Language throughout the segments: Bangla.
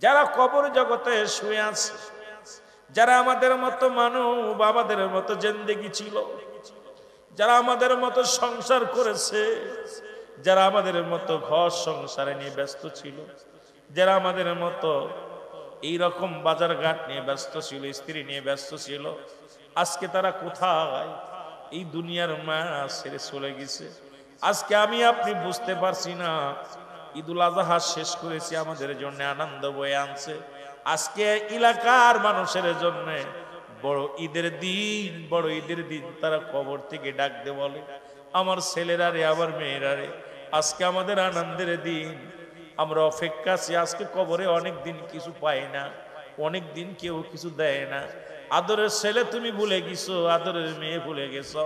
যারা কবর জগতে শুয়ে আছে, যারা আমাদের মতো মানব, আমাদের মতো জিন্দেগি ছিল, যারা আমাদের মতো সংসার করেছে, যারা আমাদের মতো ঘর সংসারে নিয়ে ব্যস্ত ছিল, যারা আমাদের মতো এইরকম বাজার ঘাট নিয়ে ব্যস্ত ছিল, স্ত্রী নিয়ে ব্যস্ত ছিল, আজকে তারা কোথায়? এই দুনিয়ার মায়া ছেড়ে চলে গেছে। আজকে আমি আপনি বুঝতে পারছি না। ঈদুল আজহা শেষ করেছি, আমাদের জন্য আনন্দ বয়ে আনছে। আজকে এলাকার মানুষের জন্য বড় ঈদের দিন, বড় ঈদের দিন। তারা কবর থেকে ডাক দে বলে, আমার ছেলেরা রে, আমার মেয়েরা রে, আজকে আমাদের আনন্দের দিন। আমরা অপেক্ষা আছি। আজকে কবরে অনেক দিন কিছু পাই না, অনেক দিন কেউ কিছু দেয় না। আদরের ছেলে তুমি ভুলে গেছো, আদরের মেয়ে ভুলে গেছো,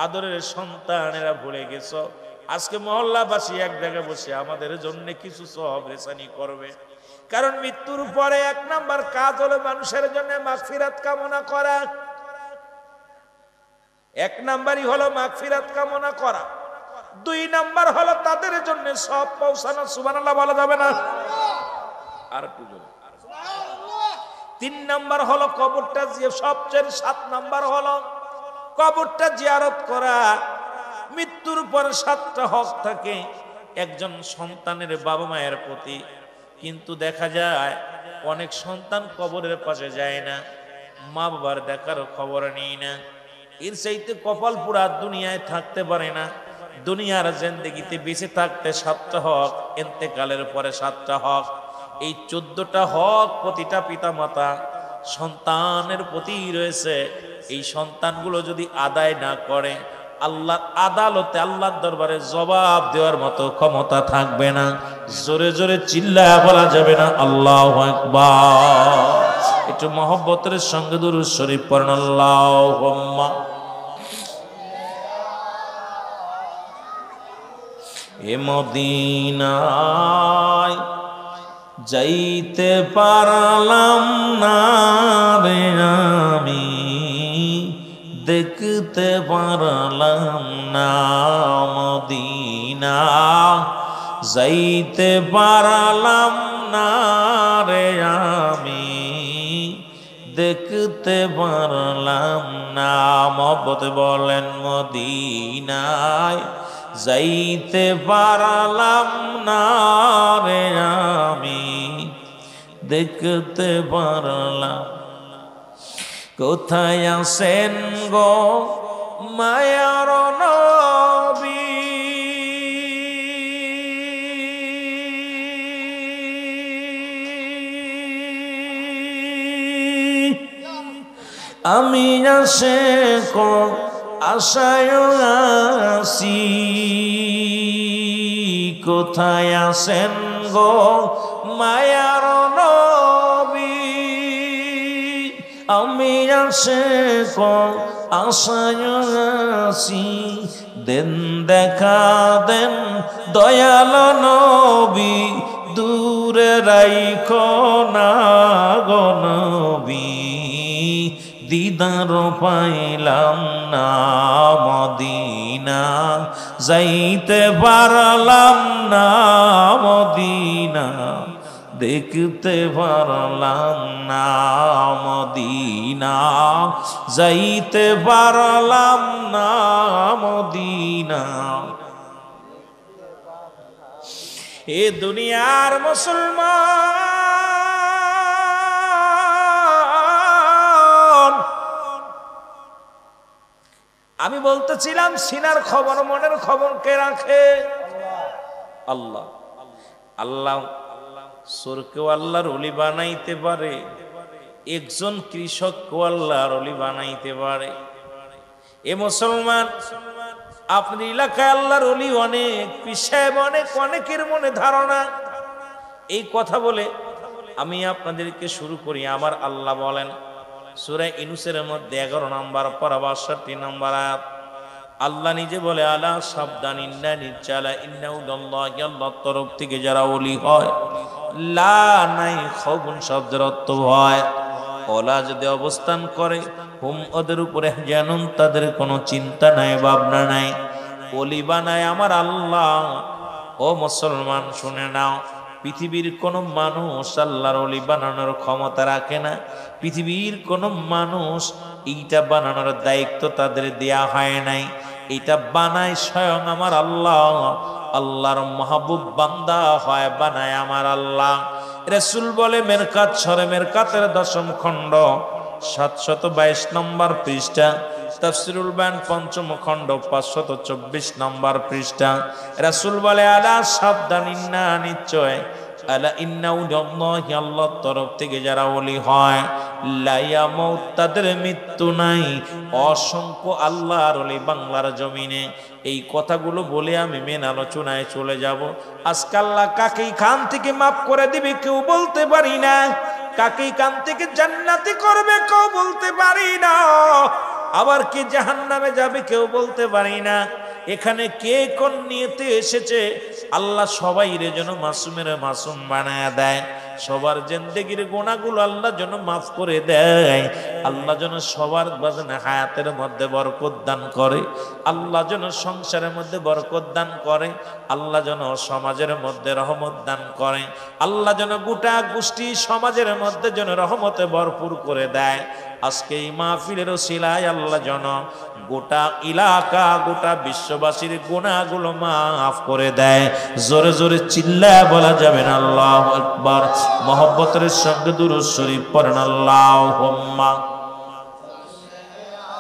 আদরের সন্তানেরা ভুলে গেছো। আজকে মহল্লাবাসী এক জায়গায় বসে আমাদের জন্য কিছু সওয়াব রেসানি করবে। কারণ মৃত্যুর পরে এক নাম্বার কাজ হলো মানুষের জন্য মাগফিরাত কামনা করা। এক নাম্বারই হলো মাগফিরাত কামনা করা। দুই নাম্বার হলো তাদের জন্য সব পৌঁছানো। সুবহানাল্লাহ বলা যাবে না? আর একটু জোরে। তিন নাম্বার হলো কবরটা, যে সবচেয়ে 7 নাম্বার হলো কবরটা জিয়ারত করা। মৃত্যুর পরে 7টা হক থাকে একজন সন্তানের বাবা মায়ের প্রতি, কিন্তু দেখা যায় অনেক সন্তান কবরের পাশে যায় না, মা বাবার দেখার খবর নেই না। এর চাইতে কপাল পুরা দুনিয়ায় থাকতে পারে না। দুনিয়ার জিন্দেগিতে বেঁচে থাকতে 7টা হক, ইন্তেকালের পরে 7টা হক। এই 14টা হক প্রতিটা পিতা মাতা সন্তানের প্রতি রয়েছে। এই সন্তানগুলো যদি আদায় না করে, আল্লাহর আদালতে, আল্লাহর দরবারে জবাব দেওয়ার মতো ক্ষমতা থাকবে না। জোরে জোরে চিল্লায়া বলা যাবে না আল্লাহু আকবার? একটু মহব্বতের সঙ্গে দুরূদ শরীফ পড়েন। আল্লাহুম্মা এ মদিনায় যাইতে পারলাম না রে আমি, দেখতে পারলাম না মদিনা, যাইতে পারলাম না রে আমি, দেখতে পারলাম না। মহব্বতে বলেন, মদিনায় যাইতে পারলাম না রে আমি, দেখতে পারলাম। কোথায় আছেন গো মায়ার নবী, আমি আশিক আশায় আসি। কোথায় আছেন গো মায়ার নবী, আমি আশিক আশায় আসি। দেন দেখা দেন দয়াল নবী, দূরে রাইখো না গো নবী, দিদার পাইলাম না মদিনা, যাইতে পারলাম না মদিনা, দেখতে পারলাম না মদিনা, যাইতে পারলাম না মদিনা। এ দুনিয়ার মুসলমান, আমি বলতেছিলাম সিনার খবর, মনের খবর কে রাখে? আল্লাহ। আল্লাহ চোরকেও আল্লাহর ওলি বানাইতে পারে, একজন কৃষককেও আল্লাহর ওলি বানাইতে পারে। এ মুসলমান, আপনার এলাকায় আল্লাহর ওলি অনেক, পিসাব অনেক, অনেকের মনে ধারণা। এই কথা বলে আমি আপনাদেরকে শুরু করি। আমার আল্লাহ বলেন সূরা ইউনূসের মধ্যে 11 নম্বর পারা 62 নম্বর আয়াত, আল্লাহ নিজে বলে, আলা সাবধান, ইন্না নিশ্চয় ইন্নাউল্লাহি, আল্লাহর তরফ থেকে যারা ওলি হয়, লা নাই খাউফুন শব্দের অর্থ হয়, ওলা যদি অবস্থান করে, হুম ওদের উপরে জানুন, তাদের কোনো চিন্তা নাই, ভাবনা নাই। ওলি বানায় আমার আল্লাহ। ও মুসলমান শুনে নাও, পৃথিবীর কোন মানুষ আল্লাহর ওলি বানানোর ক্ষমতা রাখে না। পৃথিবীর কোন মানুষ এইটা বানানোর দায়িত্ব তাদের দেয়া হয় নাই। এটা বানায় স্বয়ং আমার আল্লাহ। আল্লাহর মাহবুব বান্দা হয় বানায় আমার আল্লাহ। রাসূল বলে মেরকাত সরে মেরকাতের 10ম খণ্ড 722 নম্বর পৃষ্ঠা, তাফসীরুল বায়ান 5ম খণ্ড 524 নম্বর পৃষ্ঠা। রাসূল বলে আলা সাবধান, ইন্না নিশ্চয়, আলা ইন্না উল্লাহি আল্লাহর তরফ থেকে যারা ওলি হয় লা ইয়ামুত তাদের মৃত্যু নাই। অসংখ্য আল্লাহর ওলি বাংলার জমিনে। এই কথাগুলো বলে আমি মেন আলোচনায় চলে যাব। আজকে আল্লাহ কাকেই খান থেকে মাফ করে দিবে কেউ বলতে পারি না, কাকেই কান থেকে জান্নাতি করবে কেউ বলতে পারি না, আবার কে জাহান্নামে যাবে কেউ বলতে পারি না। এখানে কে কোন নিয়তে এসেছে আল্লাহ সবাইরে যেন মাসুমের মাসুম বানায় দেয়। সবার জিন্দেগির গুনাহগুলো আল্লাহ যেন মাফ করে দেয়। আল্লাহ যেন সবার বাজনে হায়াতের মধ্যে বরকত দান করে। আল্লাহ যেন সংসারের মধ্যে বরকত দান করে। আল্লাহ যেন সমাজের মধ্যে রহমত দান করে। আল্লাহ যেন গোটা গোষ্ঠী সমাজের মধ্যে যেন রহমতে ভরপুর করে দেয়। আজকে এই মাহফিলের ওসিলায় আল্লাহ যেন গোটা এলাকা গোটা বিশ্ববাসীর গুনাহগুলো মাফ করে দেয়। জোরে জোরে চিল্লায় বলা যাবে না আল্লাহু আকবার। মহব্বতের সঙ্গে দুরূদ শরীফ পড়েন আল্লাহুম্মা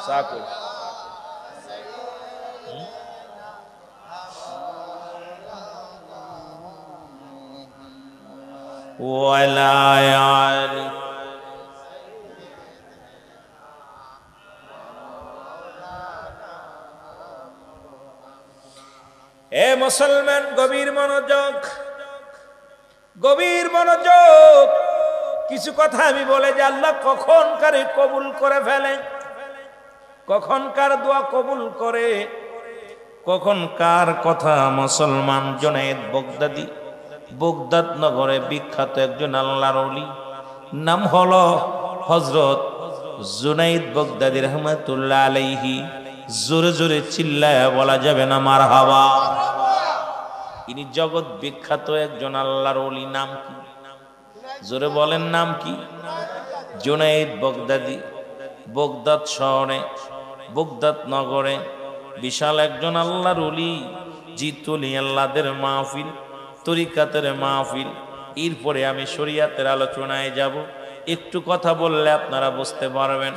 সাকু ওয়ালা আলি। এ মুসলমান গভীর মনোযোগ, গভীর মনোযোগ। কিছু কথা আমি বলে যে আল্লাহ কখন কারে কবুল করে ফেলে, কখন কার দোয়া কবুল করে, কখন কার কথা। মুসলমান জুনায়েদ বাগদাদি, বাগদাদ নগরে বিখ্যাত একজন আল্লাহর ওলি, নাম হলো হযরত জুনায়েদ বাগদাদি রাহমাতুল্লাহ আলাইহি। জোরে জোরে চিল্লায় বলা যাবে না মারহাবা। ইনি জগৎ বিখ্যাত একজন আল্লাহর ওলি। নাম কি? জোরে বলেন নাম কি? জুনায়েদ বাগদাদি। বাগদাদ শহরে, বাগদাদ নগরে বিশাল একজন আল্লাহর ওলি। জিতুলি আল্লাহদের মাহফিল, তরিকাতের মাহফিল। এরপরে আমি শরিয়াতের আলোচনায় যাব। একটু কথা বললে আপনারা বুঝতে পারবেন।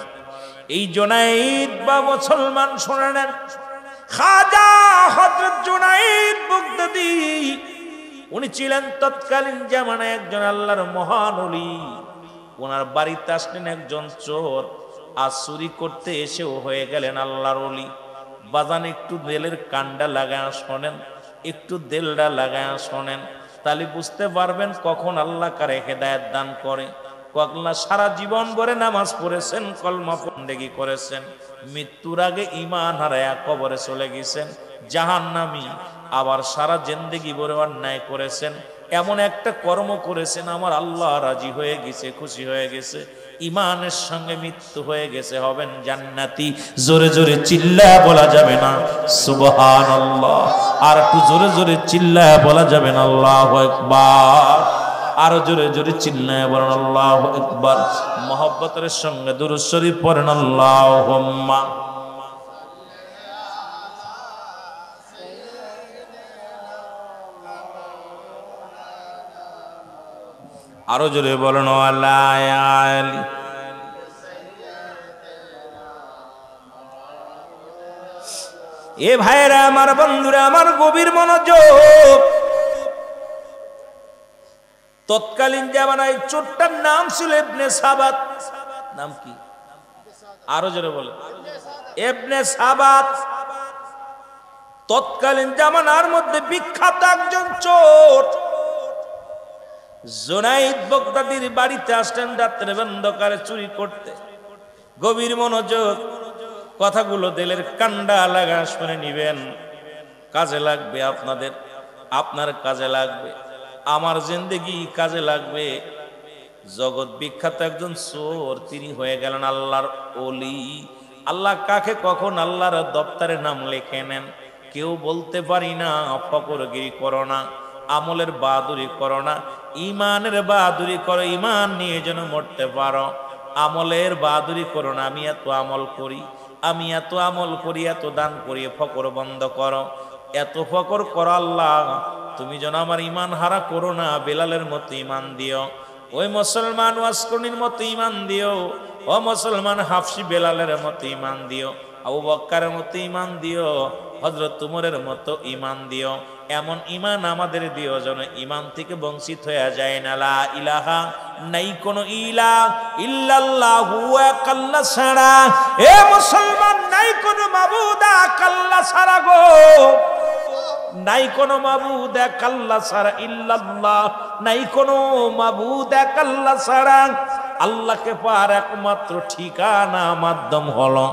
এই জুনায়েদ বা মুসলমান শুনে নেন, খাজা হযরত জুনায়েদ বাগদাদি উনি ছিলেন তৎকালীন জামানায় একজন আল্লাহর মহান ওলি। ওনার বাড়িতে আসলেন একজন চোর, আর চুরি করতে এসেও হয়ে গেলেন আল্লাহর ওলি। বাজান একটু দেলের কান্ডা লাগায় শোনেন, একটু দেলটা লাগায় শোনেন, তাহলে বুঝতে পারবেন কখন আল্লাহ কারে হেদায়েত দান করে। আল্লাহ সারা জীবন ভরে নামাজ পড়েছেন, কলমা বন্দেগী করেছেন, মৃত্যুর আগে ঈমান হারায়া কবরে চলে গেছেন জাহান্নামী। আবার সারা জিন্দেগি ভরে অন্যায় করেছেন, এমন একটা কর্ম করেছেন আমার আল্লাহ রাজি হয়ে গেছে, খুশি হয়ে গেছে, ঈমানের সঙ্গে মৃত্যু হয়ে গেছে, হবেন জান্নাতি। জোরে জোরে চিল্লায় বলা যাবে না সুবহানাল্লাহ? আর একটু জোরে জোরে চিল্লায় বলা যাবে না আল্লাহু আকবার? আরো জোরে জোরে চিল্লায় বলেন আল্লাহু আকবার। মহব্বতের সঙ্গে দুরূদ শরীফ পড়েন আল্লাহুম্মা। আরো জোরে বলেন ওয়ালা আলি। এ ভাইরা আমার, বন্ধুরা আমার, গভীর মনোযোগ। তৎকালীন জামানায় চোরটার নাম ছিল ইবনে সাবাত। নাম কি? আরো জোরে বলে। ইবনে সাবাত তৎকালীন জামানার মধ্যে বিখ্যাত একজন চোর। জুনায়েদ বাগদাদির বাড়িতে আসলেন রাত্রে অন্ধকারে চুরি করতে। গভীর মনোযোগ, কথাগুলো দিলের কান্ডা লাগা শুনে নিবেন। কাজে লাগবে আপনাদের, আপনার কাজে লাগবে, আমার জিন্দেগি কাজে লাগবে। জগৎ বিখ্যাত একজন চোর, তিনি হয়ে গেলেন আল্লাহর ওলি। আল্লাহ কাকে কখন আল্লাহর দপ্তরে নাম লিখে নেন কেউ বলতে পারি না। ফকরগিরি করো না। আমলের বাহাদুরি করো না, ইমানের বাহাদুরি করো, ইমান নিয়ে যেন মরতে পারো। আমলের বাহাদুরি করো না, আমি এত আমল করি, আমি এত আমল করি, এত দান করি, ফকর বন্ধ করো, এত ফকর করো আল্লাহ, তুমি যেন আমার ইমান হারা করো না। বেলালের মতো ইমান দিও, ওই মুসলমান ওয়াসকরণীর মতো ইমান দিও, ও মুসলমান হাফসি বেলালের মতো ইমান দিও, আবু বক্কারের মতো ইমান দিও, হযরত উমরের মতো ইমান দিও। এমন ইমান আমাদের দিও যেন ইমান থেকে বঞ্চিত হয়ে যায় না। লা ইলাহা, নাই কোন ইলাহ ইল্লাল্লাহু এক আল্লাহ ছাড়া, এ মুসলমান নাই কোন মাবুদ এক আল্লাহ ছাড়া গো, নাই কোন মাবুদ এক আল্লাহ ছাড়া, ইল্লাল্লাহ, নাই কোন মাবুদ এক আল্লাহ ছাড়া। আল্লাহকে পাওয়ার একমাত্র ঠিকানা মাধ্যম হলো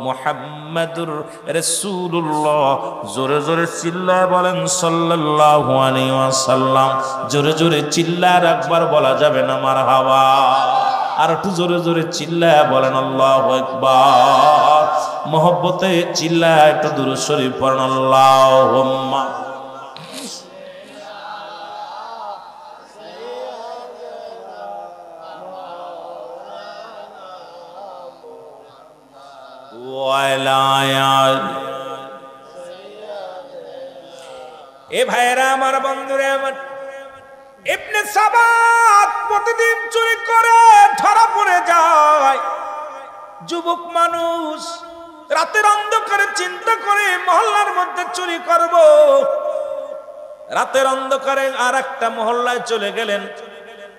মুহাম্মাদুর রাসূলুল্লাহ। জোরে জোরে চিল্লায় বলেন সাল্লাল্লাহু আলাইহি ওয়াসাল্লাম। জোরে জোরে চিল্লায় একবার বলা যাবে না মারহাবা? আর একটু জোরে জোরে চিল্লায় বলেন আল্লাহু আকবার। মহব্বতে চিল্লায় একটু দুরূদ শরীফ পড়েন আল্লাহুম্মা। এ ভাইরা আমার, বন্ধুরে আমার, ইবনে সাবাত প্রতিদিন চুরি করে ধরা পড়ে যায়। যুবক মানুষ রাতের অন্ধকারে চিন্তা করে মহল্লার মধ্যে চুরি করব। রাতের অন্ধকারে আর একটা মহল্লায় চলে গেলেন।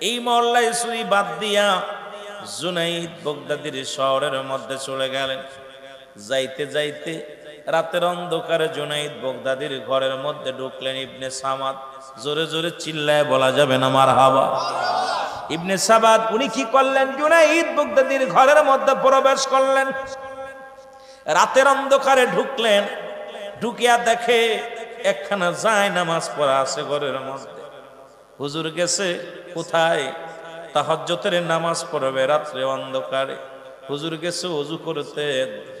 এই মহল্লায় চুরি বাদ দিয়া জুনাইদ বাগদাদির শহরের মধ্যে চলে গেলেন। যাইতে যাইতে রাতের অন্ধকারে জুনাইদ বাগদাদির ঘরের মধ্যে ঢুকলেন ইবনে সামাদ। জোরে জোরে চিল্লায় বলা যাবে না মারহাবা? ইবনে সাবাত উনি কি করলেন? জুনাইদ বাগদাদির ঘরের মধ্যে প্রবেশ করলেন, রাতের অন্ধকারে ঢুকলেন। ঢুকিয়া দেখে একখানা জায়নামাজ পড়া আছে ঘরের মধ্যে। হুজুর গেছে কোথায়? তাহাজ্জুদের নামাজ পড়বে রাত্রে অন্ধকারে। হুজুর গেছে ওযু করতে,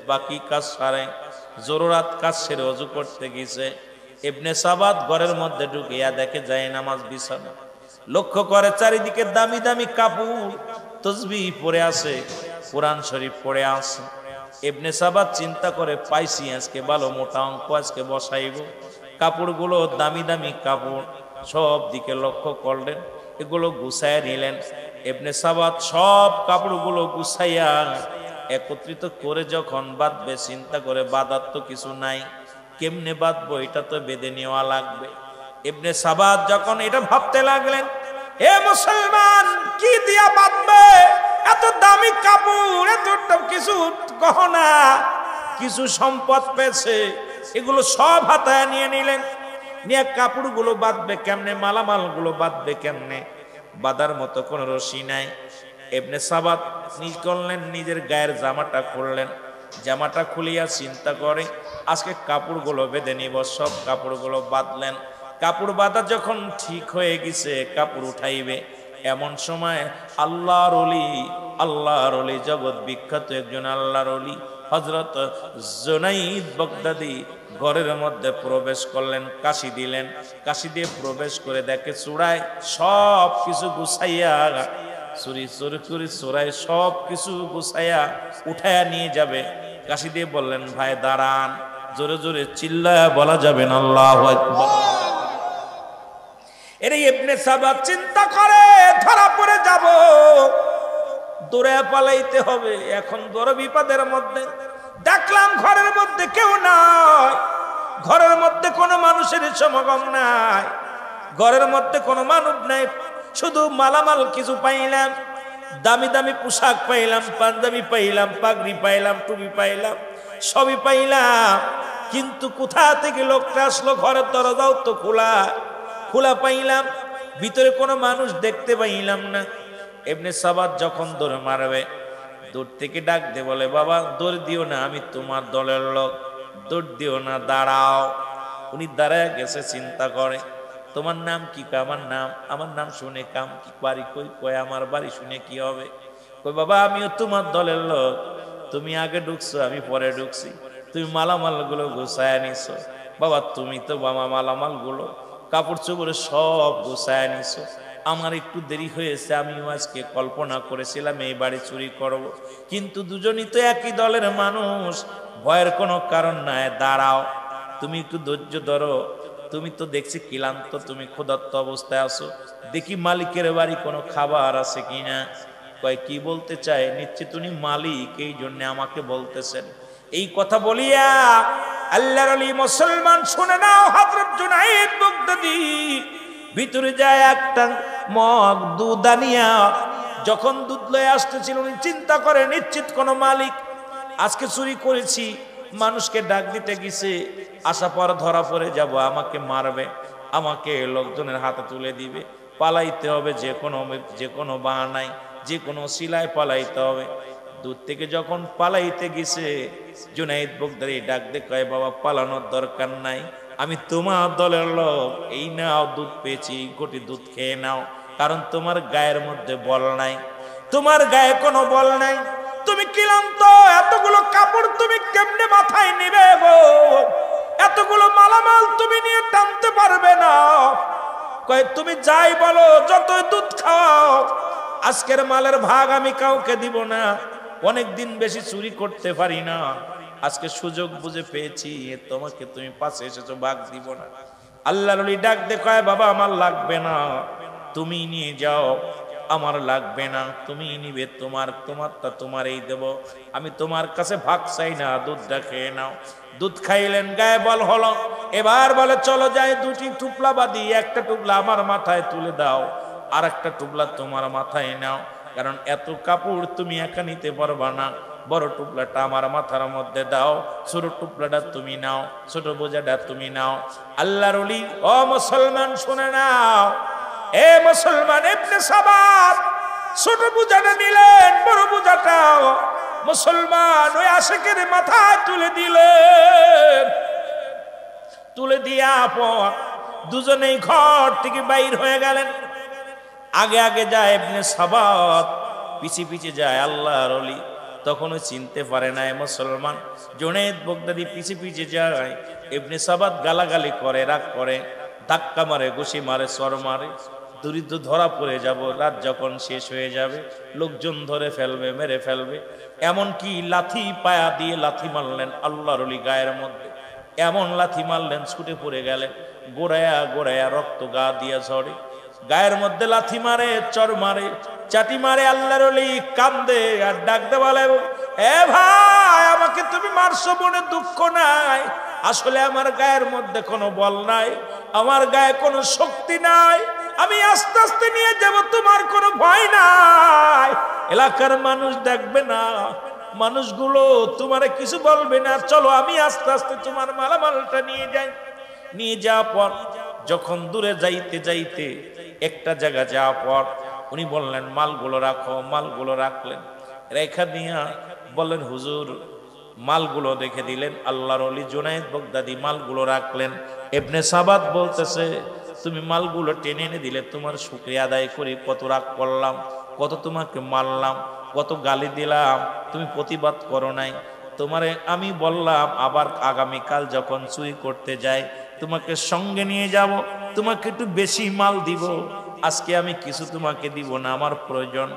বাকি কাজ সারে, জরুরাত কাজ সেরে ওযু করতে গেছে। ইবনে সাবাত ঘরের মধ্যে ঢুকিয়া দেখে জায়নামাজ বিছানো। লক্ষ্য করে চারিদিকে দামি দামি কাপড়, তাসবিহ পড়ে আছে, কোরআন শরীফ পড়ে আছে। ইবনে সাবাত চিন্তা করে, পাইছি আজকে ভালো মোটা অঙ্ক, আজকে বসাইব। কাপড়গুলো দামি দামি কাপড়, সব দিকে লক্ষ্য করলেন, এগুলো গুছাইয়া নিলেন। ইবনে সাবাত সব কাপড়গুলো গুছাইয়া একত্রিত করে যখন বাঁধবে, চিন্তা করে বাঁধার তো কিছু নাই, কেমনে বাঁধবো, এটা তো বেঁধে নেওয়া লাগবে। ইবনে সাবাত যখন এটা ভাবতে লাগলেন, এ মুসলমান কি দিয়া বাঁধবে? এত দামি কাপড়, এত কিছু গহনা, কিছু সম্পদ পেয়েছে, এগুলো সব হাতায় নিয়ে নিলেন। নিয়ে কাপড়গুলো বাঁধবে কেমনে, মালামালগুলো বাঁধবে কেমনে? বাঁধার মতো কোনো রশি নাই। ইবনে সাবাত নিজ করলেন, নিজের গায়ের জামাটা খুললেন। জামাটা খুলিয়া চিন্তা করে, আজকে কাপড়গুলো বেঁধে নিব। সব কাপড়গুলো বাঁধলেন। কাপড় বাঁধা যখন ঠিক হয়ে গেছে, কাপড় উঠাইবে, এমন সময় আল্লাহর ওলি, আল্লাহর ওলি, জগৎ বিখ্যাত একজন আল্লাহর ওলি হযরত জুনাইদ বাগদাদি ঘরের মধ্যে প্রবেশ করলেন। কাশি দিলেন, কাশি দিয়ে প্রবেশ করে দেখে চূড়ায় সব কিছু গুছাইয়া, চুরি চুরি চুরি চূড়ায় সব কিছু গুছাইয়া উঠাইয়া নিয়ে যাবে। কাশি দিয়ে বললেন, ভাই দাঁড়ান। জোরে জোরে চিল্লায়া বলা যাবে না আল্লাহু আকবার? এরে ইবনে সাবাত চিন্তা করে, ধরা পড়ে যাব, দৌড়ে পালাইতে হবে। এখন বড় বিপদের মধ্যে। দেখলাম ঘরের মধ্যে কেউ নাই, ঘরের মধ্যে কোনো মানুষের সমাগম নাই, ঘরের মধ্যে কোনো মানব নাই, শুধু মালামাল কিছু পাইলাম, দামি দামি পোশাক পাইলাম, পাঞ্জাবি পাইলাম, পাগড়ি পাইলাম, টুপি পাইলাম, সবই পাইলাম। কিন্তু কোথা থেকে লোকটা আসলো? ঘরের দরজাও তো খোলা, খোলা পাইলাম, ভিতরে কোনো মানুষ দেখতে পাইলাম না। ইবনে সাবাত যখন দৌড় মারবে, দূর থেকে ডাক দে, বলে, বাবা দৌড় দিও না, আমি তোমার দলের লোক, দৌড় দিও না, দাঁড়াও। উনি দাঁড়ায় গেছে, চিন্তা করে, তোমার নাম কি? আমার নাম, আমার নাম শুনে কাম কি? বাড়ি কই? কয় আমার বাড়ি শুনে কি হবে? কই বাবা আমিও তোমার দলের লোক, তুমি আগে ঢুকছো, আমি পরে ঢুকছি, তুমি মালামাল গুলো গুছায় নিছো। বাবা তুমি তো বাবা মালামাল গুলো কাপড় চোপড় সব গোছায় নিছো, আমার একটু দেরি হয়েছে, আমিও আজকে কল্পনা করেছিলাম এই বাড়ি চুরি করব, কিন্তু দুজনই তো একই দলের মানুষ, ভয়ের কোনো কারণ নাই, দাঁড়াও, তুমি একটু ধৈর্য ধরো, তুমি তো দেখছি ক্লান্ত, তুমি ক্ষুধার্ত অবস্থায় আছো, দেখি মালিকের বাড়ি কোনো খাবার আছে কিনা। কয় কি বলতে চায়, নিশ্চিত উনি মালিক, এই জন্য আমাকে বলতেছেন। এই কথা বলিয়া আল্লাহর ওলি মুসলমান শুনে নাও, হযরত জুনায়েদ বাগদাদী ভিতরে যায় একটা মগ দুধ আনিয়া, যখন দুধ লয়ে আসতেছিল উনি চিন্তা করে নিশ্চিত কোনো মালিক, আজকে চুরি করেছি, মানুষকে ডাক দিতে গেছে, আশা পর ধরা পড়ে যাব, আমাকে মারবে, আমাকে লোকজনের হাতে তুলে দিবে, পালাইতে হবে, যে কোনো বাহানায়, যে কোনো সিলায় পালাইতে হবে। দূর থেকে যখন পালাইতে গেছে, জুনায়েদ বাগদাদী ডাক দিয়ে কয়, বাবা পালানোর দরকার নাই, আমি তোমার দলের লোক, এই নাও দুধ পেয়েছি, গোটি দুধ খেয়ে নাও, কারণ তোমার গায়ের মধ্যে বল নাই, তোমার গায়ে কোনো বল নাই, তুমি ক্লান্ত, এতগুলো কাপড় তুমি কেমনে মাথায় নিবে গো, এতগুলো মালামাল তুমি নিয়ে টানতে পারবে না। কয় তুমি যাই বলো, যতই দুধ খাও, আজকের মালের ভাগ আমি কাউকে দিব না, অনেক দিন বেশি চুরি করতে পারি না, আজকে সুযোগ বুঝে পেয়েছি, তোমাকে তুমি পাশে এসেছো, ভাগ দিব না। আল্লাহর ওলি ডাক দিয়ে কয়, বাবা আমার লাগবে না, তুমি নিয়ে যাও, আমার লাগবে না, তুমি নিবে, তোমারটা তোমারই দেব, আমি তোমার কাছে ভাগ চাই না, দুধটা খেয়ে নাও। দুধ খাইলেন, গায়ে বল হলো, এবার বলে চলো যাই, দুটি টুপলা বাঁধি, একটা টুপলা আমার মাথায় তুলে দাও, আর একটা টুপলা তোমার মাথায় নাও, কারণ এত কাপড় তুমি একা নিতে পারবা না, বড় টুপলাটা আমার মাথার মধ্যে দাও, ছোট টুপলাটা তুমি নাও, ছোট বোঝাটা তুমি নাও। আল্লাহর ওলি, ও মুসলমান শুনে নাও, এ মুসলমান, ইবনে সাবাত ছোট বোঝাটা নিলেন, বড় বোঝাটাও মুসলমান ওই আশিকের মাথায় তুলে দিলেন। তুলে দিয়া পর দুজনেই ঘর থেকে বাইর হয়ে গেলেন। আগে আগে যায় ইবনে সাবাত, পিছে পিছে যায় আল্লাহর ওলি। তখনও চিনতে পারে না মুসলমান। জুনায়েদ বাগদাদী পিছে পিছে যায়, ইবনে সাবাত গালাগালি করে, রাগ করে, ধাক্কা মারে, ঘুষি মারে, চর মারে, দরিদ্র ধরা পড়ে যাব, রাত যখন শেষ হয়ে যাবে লোকজন ধরে ফেলবে, মেরে ফেলবে। এমনকি লাথি পায়া দিয়ে লাথি মারলেন আল্লাহর ওলি গায়ের মধ্যে, এমন লাথি মারলেন ছুটে পড়ে গেলেন, গোড়ায়া গোড়ায়া রক্ত গা দিয়ে ঝরে। গায়ের মধ্যে লাথি মারে, চর মারে, চাটি মারে, আল্লাহর ওলি কান্দে আর ডাকতে বলে, এ ভাই আমাকে তুমি মারছো মনে দুঃখ নাই, আসলে আমার গায়ের মধ্যে কোনো বল নাই, আমার গায়ে কোনো শক্তি নাই, আমি আস্তে আস্তে নিয়ে যাব, তোমার কোনো ভয় নাই, এলাকার মানুষ দেখবে না, মানুষগুলো তোমারে কিছু বলবে না, চলো আমি আস্তে আস্তে তোমার মালামালটা নিয়ে যাই। নিয়ে যাওয়ার পর যখন দূরে যাইতে যাইতে একটা জায়গা যাওয়ার পর উনি বললেন, মালগুলো রাখো। মালগুলো রাখলেন, রেখা দিয়া বললেন, হুজুর মালগুলো দেখে দিলেন। আল্লাহর ওলি জুনায়েদ বাগদাদী মালগুলো রাখলেন। ইবনে সাবাত বলতেছে, তুমি মালগুলো টেনে এনে দিলে, তোমার শুকরিয়া আদায় করি, কত রাগ করলাম, কত তোমাকে মারলাম, কত গালি দিলাম, তুমি প্রতিবাদ করো নাই, তোমারে আমি বললাম আবার আগামীকাল যখন চুরি করতে যাই তোমাকে সঙ্গে নিয়ে যাব, তোমাকে একটু বেশি মাল দিব, আজকে আমি কিছু তোমাকে দিব না, আমার প্রয়োজন।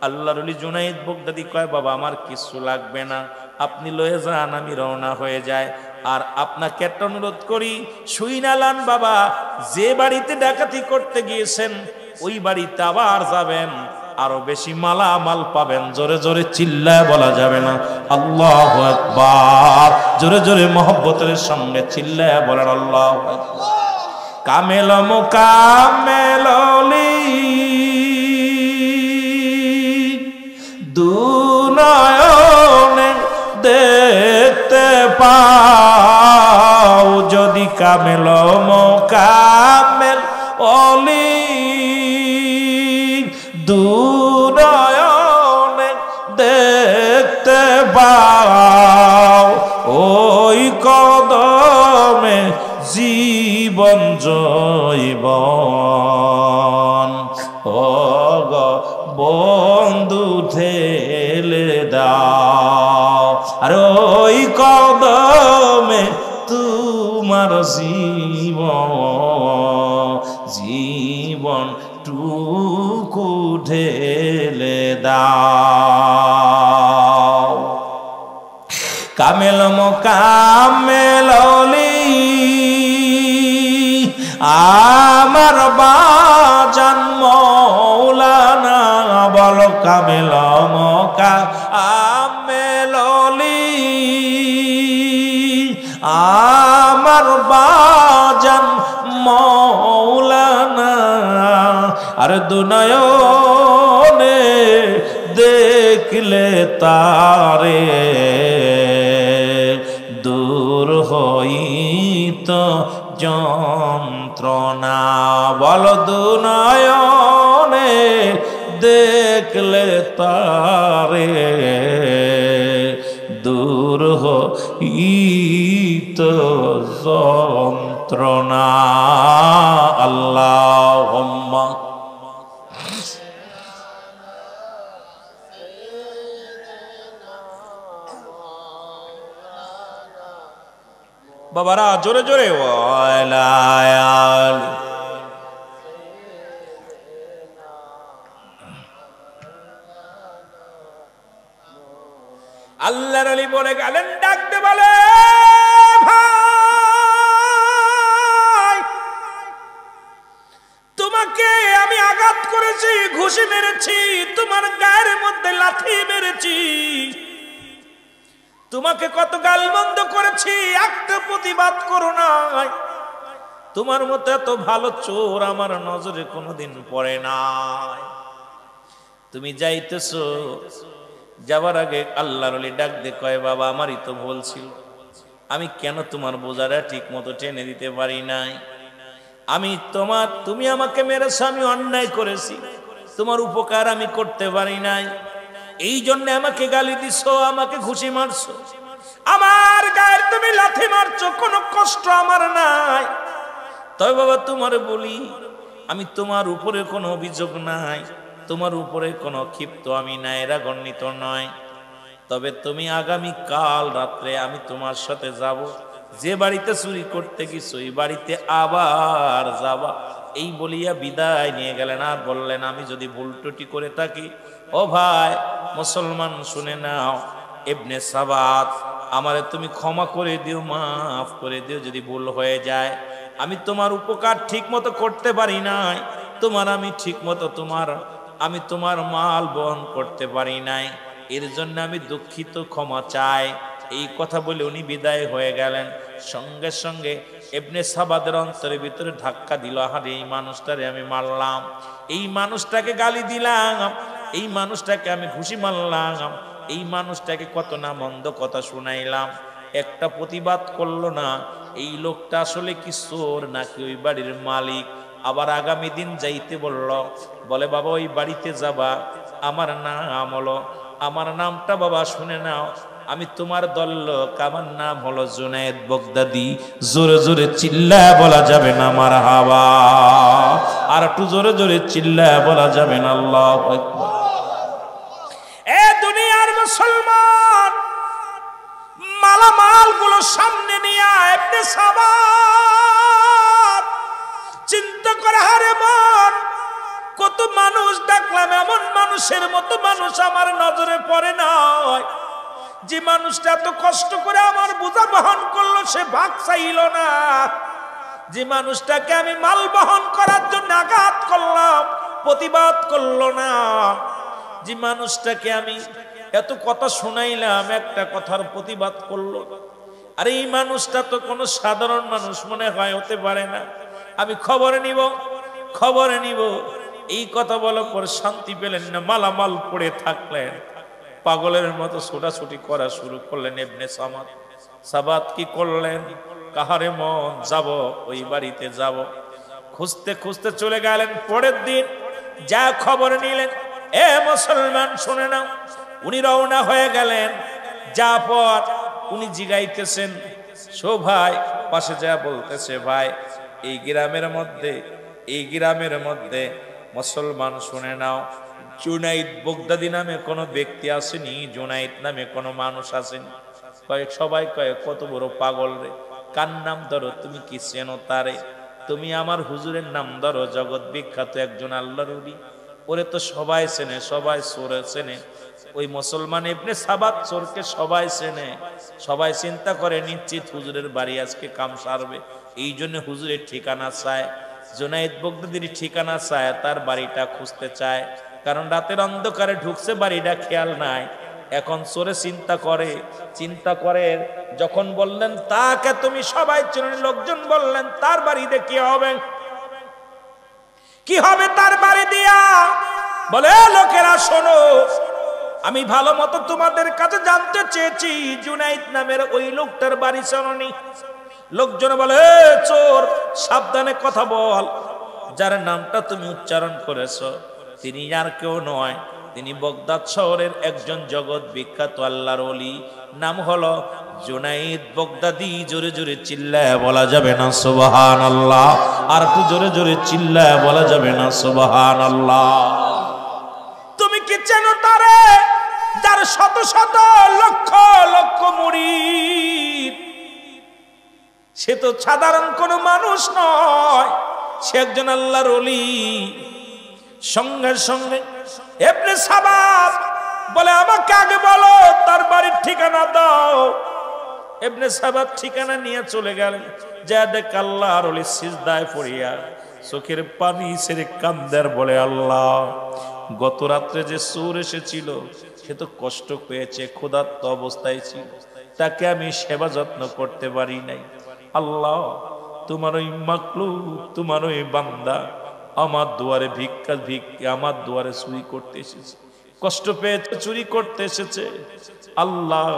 আল্লাহর ওলি জুনায়েদ বাগদাদী কয়, বাবা আমার কিছু লাগবে না, আপনি লয়ে যান, আমি রওনা হয়ে যায়। আর আপনাকে একটা অনুরোধ করি, শুইনালান বাবা, যে বাড়িতে ডাকাতি করতে গিয়েছেন ওই বাড়িতে আবার যাবেন, আরো বেশি মালামাল পাবেন। জোরে জোরে চিল্লায় বলা যাবে না আল্লাহু আকবার, জোরে জোরে মহব্বতের সঙ্গে চিল্লায় বলেন আল্লাহু আকবার। কামেল মুকামেল ওলি দুনয়নে দেখতে পাও, যদি কামেল মুকামেল ওলি দুনয়নে দেখতে পাও, ওই কদমে জীবন জৈবন, ও গো বন্ধু ঠেলে দাও, আর ওই কদমে তোমার জীবন। দাও। কামেল মোকামেল অলি আমার বাজান মৌলানা, বলো কামেল মোকামেল অলি আমার বাজান মৌলানা। আর দুনয়নে দেখলে তারে দূর হইত যন্ত্রণা, বল দুনয়নে দেখলে তারে দূর হইত যন্ত্রণা। আল্লাহুম্মা বাবারা জোরে জোরে আল্লাহর আলী বলে গেলেন, ডাকতে বলে ভাই তোমাকে আমি আঘাত করেছি, ঘুষি মেরেছি, তোমার গায়ের মধ্যে লাথি মেরেছি, তোমাকে কত গালমন্দ করেছি, একটা প্রতিবাদ করো নাই। তোমার মতো এত ভালো চোর আমার নজরে কোনোদিন পড়ে নাই। তুমি যাইতেছো, যাবার আগে আল্লাহর ওলি ডাক দে কয়, বাবা আমারই তো ভুল ছিল, আমি কেন তোমার বোঝাটা ঠিক মতো টেনে দিতে পারি নাই। তুমি আমাকে মেরেছো, আমি অন্যায় করেছি, তোমার উপকার আমি করতে পারি নাই, এই জন্য আমাকে গালি দিছো, আমাকে ঘুষি মারছো, আমার গায়ের তুমি লাথি মারছো, কোনো কষ্ট আমার নাই। তবে বাবা তোমার বলি, আমি তোমার উপরে কোনো অভিযোগ নাই, তোমার উপরে কোনো ক্ষিপ্ত আমি নাই, রাগান্বিত নয়। তবে তুমি আগামী কাল রাত্রে আমি তোমার সাথে যাব, যে বাড়িতে চুরি করতে গেছো ওই বাড়িতে আবার যাবা। এই বলিয়া বিদায় নিয়ে গেলেন। আর বললেন, আমি যদি ভুল ত্রুটি করে থাকি, ও ভাই মুসলমান শুনে নাও, ইবনে সাবাত আমারে তুমি ক্ষমা করে দিও, মাফ করে দিও যদি ভুল হয়ে যায়। আমি তোমার উপকার ঠিক মতো করতে পারি নাই, আমি ঠিক মতো আমি তোমার মাল বহন করতে পারি নাই, এর জন্য আমি দুঃখিত, ক্ষমা চাই। এই কথা বলে উনি বিদায় হয়ে গেলেন। সঙ্গে সঙ্গে ইবনে সাবাদের অন্তরের ভিতরে ধাক্কা দিল, আরে এই মানুষটারে আমি মারলাম, এই মানুষটাকে গালি দিলাম, এই মানুষটাকে আমি ঘুষি মারলাম, এই মানুষটাকে কত না মন্দ কথা শুনাইলাম, একটা প্রতিবাদ করলো না। এই লোকটা আসলে কি চোর নাকি ওই বাড়ির মালিক? আবার আগামী দিন যাইতে বলে বাবা ওই বাড়িতে যাবা, আমার নাম হলো, আমার নামটা বাবা শুনে নাও, আমি তোমার দল লোক, আমার নাম হলো জুনায়েদ বগদাদি। জোরে জোরে চিল্লায় বলা যাবে না মারহাবা, আর একটু জোরে জোরে চিল্লায় বলা যাবে না আল্লাহু আকবার। এ দুনিয়ার মুসলমান, মালামাল গুলো সামনে নিয়ে ইবনে সাবাত চিন্তা করে, হারে মন, কত মানুষ দেখলাম, এমন মানুষের মতো মানুষ আমার নজরে পড়ে নাই। যে মানুষটা এত কষ্ট করে আমার বোঝা বহন করলো, সে ভাগ চাইল না। যে মানুষটাকে আমি মাল বহন করার জন্য আঘাত করলাম, প্রতিবাদ করলো না। যে মানুষটাকে আমি এত কথা শুনাইলাম, একটা কথার প্রতিবাদ করলো। আর এই মানুষটা তো কোনো সাধারণ মানুষ মনে হয় হতে পারে না। আমি খবর নিব। এই কথা বলার পর শান্তি পেলেন না, মালামাল পড়ে থাকলেন, পাগলের মতো ছোটাছুটি করা শুরু করলেন। ইবনে সাবাত কি করলেন, কাহারে মন, যাব ওই বাড়িতে যাব। খুঁজতে খুঁজতে চলে গেলেন। পরের দিন যা খবর নিলেন, এ মুসলমান শুনে নাও, উনি রওনা হয়ে গেলেন। যা পর উনি জিগাইতেছেন, সো ভাই পাশে যা বলতেছে, ভাই এই গ্রামের মধ্যে মুসলমান শুনে নাও, জুনাইদ বগদাদি নামে কোনো ব্যক্তি আসেনি, জুনাইদ নামে কোনো মানুষ আসেনি। সবাই কয়ে কত বড় পাগল রে, কার নাম ধরো, তুমি কি চেনো তারে? তুমি আমার হুজুরের নাম ধরো, জগৎ বিখ্যাত একজন আল্লাহর ওলি, ওরে তো সবাই চেনে, সবাই চোরে চেনে। ওই মুসলমান ইবনে সাবাত চোরকে সবাই চেনে, সবাই চিন্তা করে নিশ্চিত হুজুরের বাড়ি আজকে কাম সারবে, এই জন্য হুজুরের ঠিকানা চায়, জুনায়েদ বাগদাদির ঠিকানা চায়, তার বাড়িটা খুঁজতে চায়, কারণ রাতের অন্ধকারে ঢুকছে, বাড়িটা খেয়াল নাই। এখন চোরে চিন্তা করে যখন বললেন তাকে তুমি সবাই চেনেন, লোকজন বললেন তার বাড়িতে কি হবে তার বাড়ি দিয়া? বলে লোকেরা শোনো, আমি ভালো মতো তোমাদের কাছে জানতে চেয়েছি জুনাইদ নামের ওই লোকটার বাড়ি চেননি? লোকজন বলে চোর, সাবধানে কথা বল, যার নামটা তুমি উচ্চারণ করেছ তিনি আর কেউ নয়, তিনি বগদাদ শহরের একজন জগৎ বিখ্যাত আল্লাহর ওলি, নাম হলো জুনাইদ বাগদাদি। জোরে জোরে চিল্লায় বলা যাবে না সুবহানাল্লাহ? আর একটু জোরে জোরে চিল্লায় বলা যাবে না সুবহানাল্লাহ? তুমি কি চেনো তারে, যার শত শত লক্ষ লক্ষ মুরিদ? সে তো সাধারণ কোনো মানুষ নয়, সে একজন আল্লাহর ওলি। সঙ্গে সঙ্গে ইবনে সাবাত বলে আমাকে আগে বলো তার বাড়ির ঠিকানা দাও। ইবনে সাবাত ঠিকানা নিয়ে চলে গেলেন, যা দেখ আল্লাহর ওলি সিজদায় পড়িয়া চোখের পানি ছেড়ে কান্দার বলে আল্লাহ, গত রাত্রে যে চোর এসেছিল সে তো কষ্ট পেয়েছে, ক্ষুধার্ত অবস্থায় ছিল, তাকে আমি সেবা যত্ন করতে পারি নাই। আল্লাহ, তোমার ওই মাকলুক, তোমার ওই বান্দা আমার দুয়ারে আমার দুয়ারে চুরি করতে এসেছে, কষ্ট পেয়েছে, চুরি করতে এসেছে। আল্লাহ,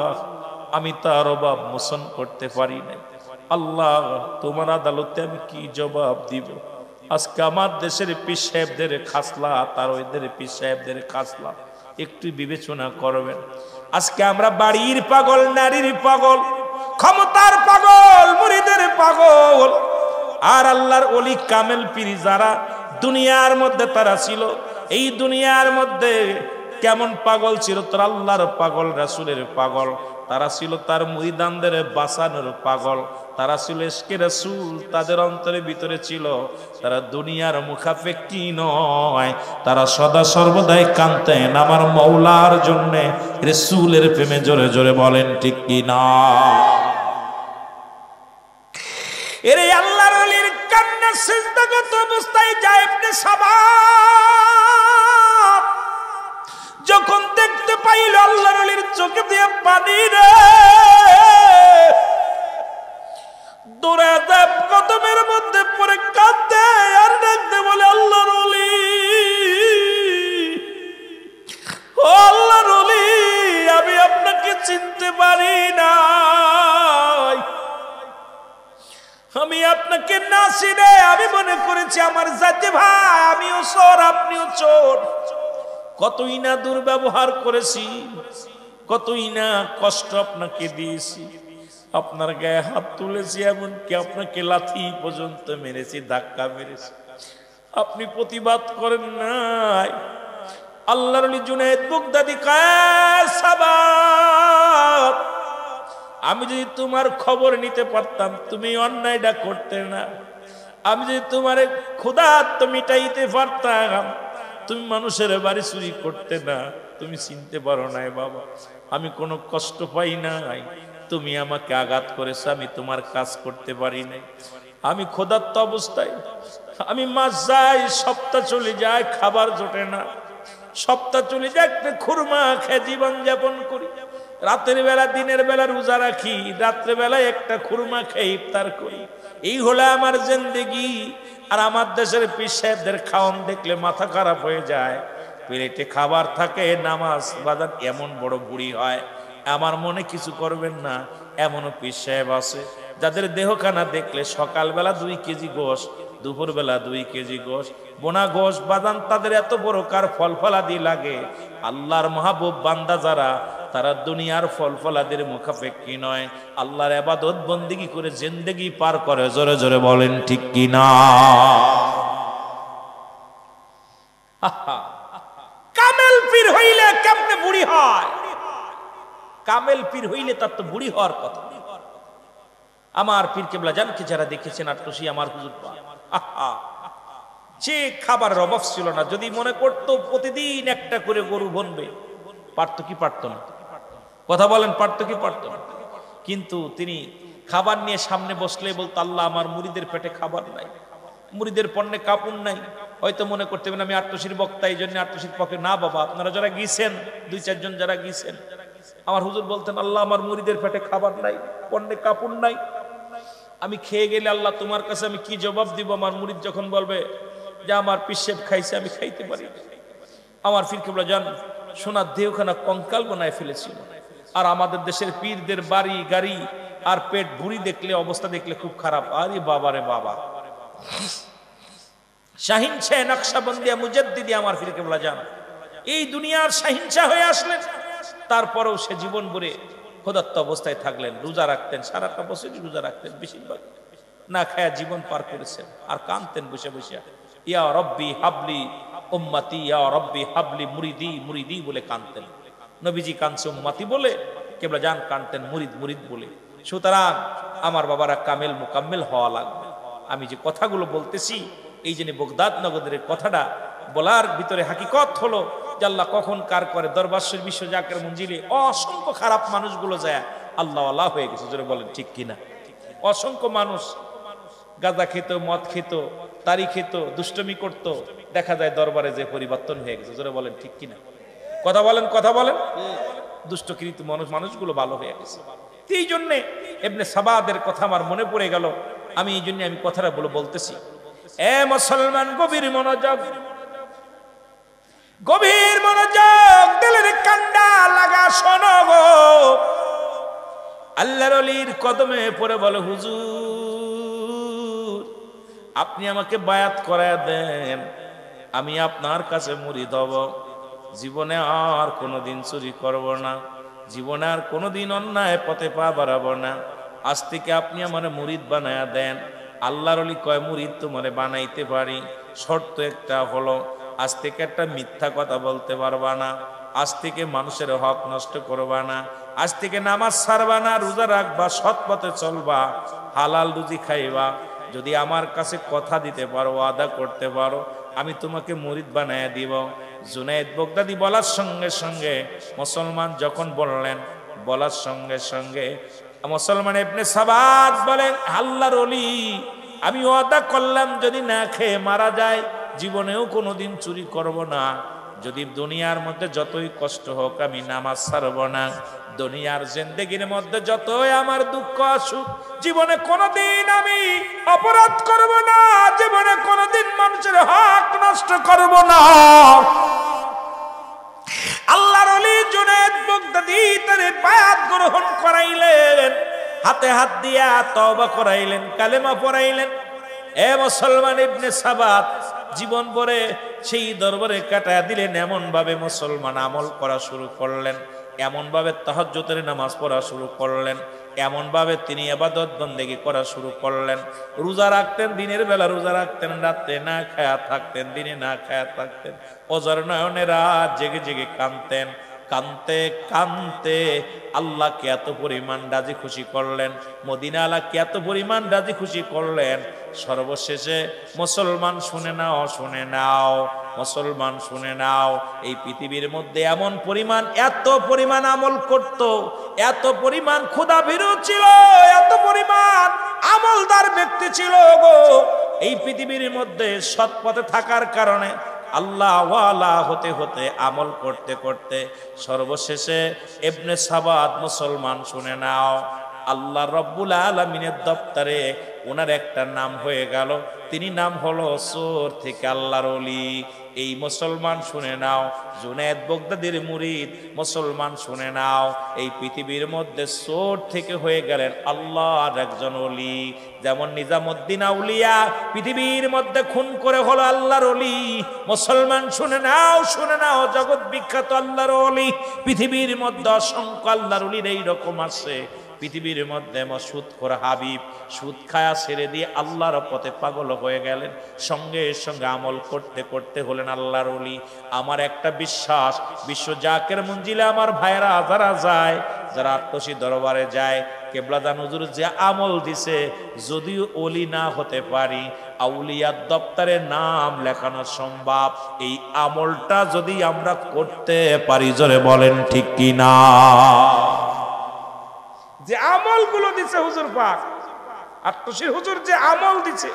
আমি তার অভাব মোচন করতে পারি নাই। আল্লাহ, তোমার আদালতে আমি কি জবাব দিব? আজকে আমার দেশের পীর সাহেবদের খাসলা, তার ওইদের পীর সাহেবদের খাসলা একটু বিবেচনা করবেন। আজকে আমরা বাড়ির পাগল, নারীর পাগল, ক্ষমতার পাগল, মুরিদের পাগল। আর আল্লাহর ওলি কামেল পীর যারা দুনিয়ার মধ্যে তারা ছিল, এই দুনিয়ার মধ্যে কেমন পাগল ছিল? তারা আল্লাহর পাগল, রাসূলের পাগল, তারা ছিল তার মুরিদানদের বাঁচানোর পাগল, তারা ছিল ইশকে রাসূল, তাদের অন্তরের ভিতরে ছিল। তারা দুনিয়ার মুখাপেক্ষী নয়, তারা সদা সর্বদাই কাঁদতেন আমার মওলার জন্য, রাসূলের প্রেমে। জোরে জোরে বলেন ঠিক কি না? এরে আল্লাহর ওলির কান্না সিজদাগত অবস্থায় যায় ইবনে সাবাত যখন দেখতে পাইল আল্লাহর ওলির চোখে দিয়ে পানি রে, দৌড়ে যায় কদমের মধ্যে পড়ে কাঁদতে আর ডাকতে বলে আল্লাহর ওলি, ও আল্লাহর ওলি, আমি আপনাকে চিনতে পারি নাই, আমি আপনাকে না চিনে আমি মনে করেছি আমার জাতি ভাই, আমিও চোর আপনিও চোর। কতই না দুর্ব্যবহার করেছি, কতই না কষ্ট আপনাকে দিয়েছি, আপনার গায়ে হাত তুলেছি, এমনকি আপনাকে লাথি পর্যন্ত মেরেছি, ধাক্কা মেরেছি, আপনি প্রতিবাদ করেন নাই। আল্লাহর ওলি জুনায়েদ বাগদাদি কয় সাবাত, আমি যদি তোমার খবর নিতে পারতাম তুমি অন্যায়টা করতে না, আমি যদি তোমার ক্ষুধার্ত মিটাইতে পারতাম তুমি মানুষের বাড়ি চুরি করতে না। তুমি চিনতে পারো নাই বাবা, আমি কোনো কষ্ট পাই নাই, তুমি আমাকে আঘাত করেছো, আমি তোমার কাজ করতে পারি নাই। আমি ক্ষুধার্ত অবস্থায়, আমি মাস যাই, সপ্তাহ চলে যায়, খাবার জোটে না, সপ্তাহ চলে যায়, একটা খুরমা খেয়ে জীবন যাপন করি, রাতের বেলা দিনের বেলা রোজা রাখি, রাত্রে বেলায় একটা খুরমা খেয়ে ইফতার করি, এই হলো আমার জিন্দেগি। আর আমার দেশের পীর সাহেবদের খাওয়ান দেখলে মাথা খারাপ হয়ে যায়, প্লেটে খাবার থাকে, নামাজ বাজার, এমন বড় বুড়ি হয়। আমার মনে কিছু করবেন না, এমনও পীর সাহেব আছে যাদের দেহখানা দেখলে সকালবেলা 2 কেজি গোশ, দুপুরবেলা 2 কেজি গোশ, বোনা গোশ বাদান, তাদের এত বড় কার ফলফলাদি লাগে। আল্লাহর মাহবুব বান্দা যারা, তারা দুনিয়ার ফলফলাদের মুখাপেক্ষী নয়, আল্লাহর ইবাদত বন্দেগী করে জিন্দেগি পার করে। জোরে জোরে বলেন ঠিক কি না? কামেল পীর হইলে কেমনে বুড়ি হয়? কামেল পীর হইলে তার তো বুড়ি হওয়ার কথা। আমার পীর কেবলা জানকে যারা দেখেছেন আটটুসি আমার হুজুর, সে খাবারের অভাব ছিল না। যদি মনে করতো প্রতিদিন একটা করে গরু বনবে, পারতো কি পারতো না? কথা বলেন, পারতো কি পারতো না? কিন্তু তিনি খাবার নিয়ে সামনে বসলে বলতো, আল্লাহ আমার মুরিদের পেটে খাবার নাই, মুরিদের পণ্যে কাপড় নাই। হয়তো মনে করতে পারেন আমি আট্টশির বক্তা, এই জন্য আট্টশির পক্ষে না। বাবা, আপনারা যারা গিয়েছেন, 2-4 জন যারা গিয়েছেন, আমার হুজুর বলতেন, আল্লাহ আমার মুরিদের পেটে খাবার নাই, পণ্যে কাপড় নাই, আমি খেয়ে গেলে আল্লাহ তোমার কাছে আমি কি জবাব দিব? আমার মুরিদ যখন বলবে যে আমার পিসেব খাইছে, আমি খাইতে পারি। আমার পীর কেবলা জান সোনার দেহখানা কঙ্কাল বানায় ফেলেছিল। আর আমাদের দেশের পীরদের বাড়ি গাড়ি আর পেট ভুঁড়ি দেখলে, অবস্থা দেখলে খুব খারাপ। আরে বাবা রে বাবা, শাহিন শাহ নকশবন্দিয়া মুজাদ্দিদি আমার পীর কেবলা জান এই দুনিয়ার শাহিনশাহ হয়ে আসলেন। তারপরেও সে জীবন ভরে ক্ষুধার্ত অবস্থায় থাকলেন, রোজা রাখতেন, সারাটা বছরই রোজা রাখতেন, বেশিরভাগ না খায়া জীবন পার করেছেন। আর কাঁদতেন বসে বসে, ইয়া রব্বি হাবলি উম্মতি, ইয়া রব্বি হাবলি মুরিদি, মুরিদি বলে কাঁদতেন। নবীজি কাঁদছে উম্মতি বলে, কেবলা জান কাঁদতেন মুরিদ, মুরিদ বলে। সুতরাং আমার বাবারা কামেল মুকাম্মেল হওয়া লাগবে। আমি যে কথাগুলো বলতেছি, এই জন্য বগদাদ নগরের কথাটা বলার ভিতরে হাকিকত হলো যে আল্লাহ কখন কার করে। দরবার শরীফ বিশ্ব জাকের মঞ্জিলে অসংখ্য খারাপ মানুষগুলো যায় আল্লাহ আল্লাহ হয়ে গেছে, জোরে বলেন ঠিক কিনা? অসংখ্য মানুষ গাঁজা খেত, মদ খেত, তারি খেত, দুষ্টমি করত, দেখা যায় দরবারে যে পরিবর্তন হয়ে গেছে, জোরে বলেন ঠিক কিনা? কথা বলেন, কথা বলেন। দুষ্টকৃত মানুষগুলো ভালো হয়ে গেছে। এই জন্যে ইবনে সাবাদের কথা আমার মনে পড়ে গেল। আমি এই জন্য আমি কথাটা বলতেছি। এ মুসলমান, গভীর মনোযোগ, গভীর মনোযোগ, দিলের কান্ডা লাগা শোনো গো। আল্লাহর ওলির কদমে পড়ে বলে, হুজুর আপনি আমাকে বায়াত করায় দেন, আমি আপনার কাছে মুরিদ হব, জীবনে আর কোনোদিন চুরি করব না, জীবনে আর কোনোদিন অন্যায় পথে পা বাড়াবো না, আজ থেকে আপনি আমার মুরিদ বানায়া দেন। আল্লাহর ওলি কয়, মুরিদ তোমারে বানাইতে পারি, শর্ত একটা হলো আজ থেকে একটা মিথ্যা কথা বলতে পারবা না, আজ থেকে মানুষের হক নষ্ট করবা না, আজ থেকে নামাজ ছাড়বা না, রোজা রাখবা, সৎ পথে চলবা, হালাল রুজি খাইবা। যদি আমার কাছে কথা দিতে পারো, ওয়াদা করতে পারো, আমি তোমাকে মুরিদ বানায়া দিব। জুনায়েদ বগদাদি বলার সঙ্গে সঙ্গে মুসলমান যখন বললেন, বলার সঙ্গে সঙ্গে মুসলমান ইবনে সাবাদ বলেন, আল্লাহর ওলি আমি ওয়াদা করলাম যদি না খেয়ে মারা যায় জীবনেও কোনোদিন চুরি করব না, যদি দুনিয়ার মধ্যে যতই কষ্ট হোক আমি নামাজ ছাড়ব না, দুনিয়ার জিন্দেগির মধ্যে যতই আমার দুঃখ আসুক জীবনে কোনোদিন আমি অপরাধ করব না, জীবনে কোনোদিন মানুষের হক নষ্ট করব না। আল্লাহর ওলি জুনায়েদ বগদাদি তার বায়াত গ্রহণ করাইলেন, হাতে হাত দিয়া তওবা করাইলেন, কালেমা পড়াইলেন। এ মুসলমান, ইবনে সাবাত জীবন ভরে সেই দরবারে কাটায়া দিলেন। এমন ভাবে মুসলমান আমল করা শুরু করলেন, এমন ভাবে তাহাজ্জুদের নামাজ পড়া শুরু করলেন, এমন ভাবে তিনি ইবাদত বন্দেগী করা শুরু করলেন। রোজা রাখতেন, দিনের বেলা রোজা রাখতেন, রাতে না খায়া থাকতেন, দিনে না খায়া থাকতেন। অজর নয়নে রাত জেগে জেগে কাঁদতেন। কানতে কানতে আল্লাহকে এত পরিমাণ রাজি খুশি করলেন, মদিনা আল্লাহকে এত পরিমাণ রাজি খুশি করলেন। সর্বশেষে মুসলমান শুনে নাও, শুনে নাও মুসলমান শুনে নাও, এই পৃথিবীর মধ্যে এমন পরিমাণ, এত পরিমাণ আমল করত, এত পরিমাণ ক্ষুধাভীরু ছিল, এত পরিমাণ আমলদার ব্যক্তি ছিল গো। এই পৃথিবীর মধ্যে সৎ পথে থাকার কারণে, আল্লাহ ওয়ালা হতে হতে, আমল করতে করতে সর্বশেষে ইবনে সাবাদ মুসলমান শুনে নাও, আল্লাহ রব্বুল আলামিনের দপ্তরে ওনার একটা নাম হয়ে গেল। তিনি নাম হলো চোর থেকে আল্লাহর ওলি। এই মুসলমান শুনে নাও, জুনায়েদ বগদাদির মুরিদ মুসলমান শুনে নাও, এই পৃথিবীর মধ্যে চোর থেকে হয়ে গেলেন আল্লাহর একজন ওলি। যেমন নিজামুদ্দিন আউলিয়া পৃথিবীর মধ্যে খুন করে হলো আল্লাহর ওলি। মুসলমান শুনে নাও, শুনে নাও, জগৎ বিখ্যাত আল্লাহর ওলি। পৃথিবীর মধ্যে অসংখ্য আল্লাহর ওলির এইরকম আছে। পৃথিবীর মধ্যে সুদখোর হাবিব সুদ খায়া ছেড়ে দিয়ে আল্লাহর পথে পাগল হয়ে গেলেন, সঙ্গে সঙ্গে আমল করতে করতে হলেন আল্লাহর ওলি। আমার একটা বিশ্বাস, বিশ্ব জাকের মঞ্জিলে আমার ভাইরা যারা যায়, যারা আট্টশী দরবারে যায়, কেবলাদান হুজুর যে আমল দিছে, যদিও ওলি না হতে পারি, আউলিয়ার দপ্তরে নাম লেখানো সম্ভব। এই আমলটা যদি আমরা করতে পারি, জোরে বলেন ঠিক কিনা? যে আমলগুলো দিচ্ছে হুজুর পাক, আত্মশীর হুজুর যে আমল দিচ্ছে,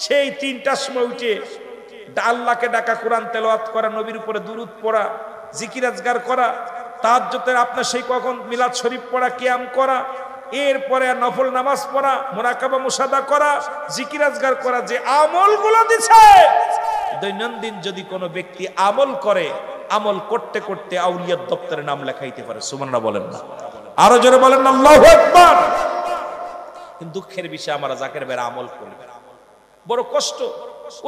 সেই 3টার সময় উঠে আল্লাহকে ডাকা, কোরআন তেলাওয়াত করা, নবীর উপরে দুরূদ পড়া, জিকির আজগার করা, তাহাজ্জুদের আপনার সেই কখন মিলাদ শরীফ পড়া, কিয়াম করা, এরপরে নফল নামাজ পড়া, মুরাকাবা মুশাহাদা করা, জিকির আজগার করা, যে আমলগুলো দিছে, দৈনন্দিন যদি কোনো ব্যক্তি আমল করে, আমল করতে করতে আউলিয়ার দপ্তরে নাম লেখাইতে পারে। সুবহানাল্লাহ বলেন না? আরো জোরে বলেন না আল্লাহু আকবার। কিন্তু দুঃখের বিষয়, আমরা জাকের বের আমল করি, বড় কষ্ট।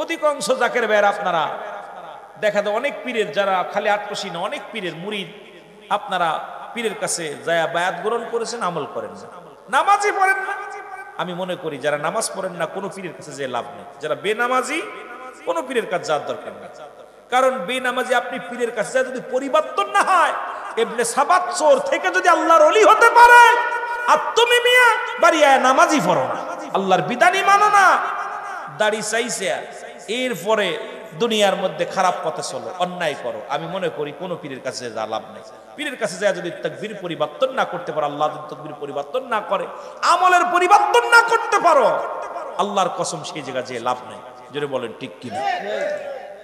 অধিকাংশ জাকের বের আপনারা দেখা যায় অনেক পীরের, যারা খালি আটপশি না, অনেক পীরের মুরিদ আপনারা পীরের কাছে যায় বায়াত গ্রহণ করেছেন, আমল করেন না, নামাজই পড়েন না। আমি মনে করি যারা নামাজ পড়েন না, কোনো পীরের কাছে যে লাভ নেই। যারা বেনামাজি, কোনো পীরের কাছে যাওয়ার দরকার নেই। কারণ বেনামাজি আপনি পীরের কাছে যায় যদি পরিবর্তন না হয়, ইবনে সাবাত চোর থেকে যদি আল্লাহর ওলি হতে পারে, আর তুমি মিয়া বাড়িয়া নামাজই পড়ো না, আল্লাহর বিধানই মানো না, দাড়ি চাইছে, এরপরে দুনিয়ার মধ্যে খারাপ পথে চলো, অন্যায় করো, আমি মনে করি কোনো পীরের কাছে যা লাভ নেই। পীরের কাছে যায় যদি তাকবীর পরিবর্তন না করতে পারো, আল্লাহ যদি তাকবীর পরিবর্তন না করে, আমলের পরিবর্তন না করতে পারো, আল্লাহর কসম সেই জায়গা যে লাভ নেই। জোরে বলেন ঠিক কিনা?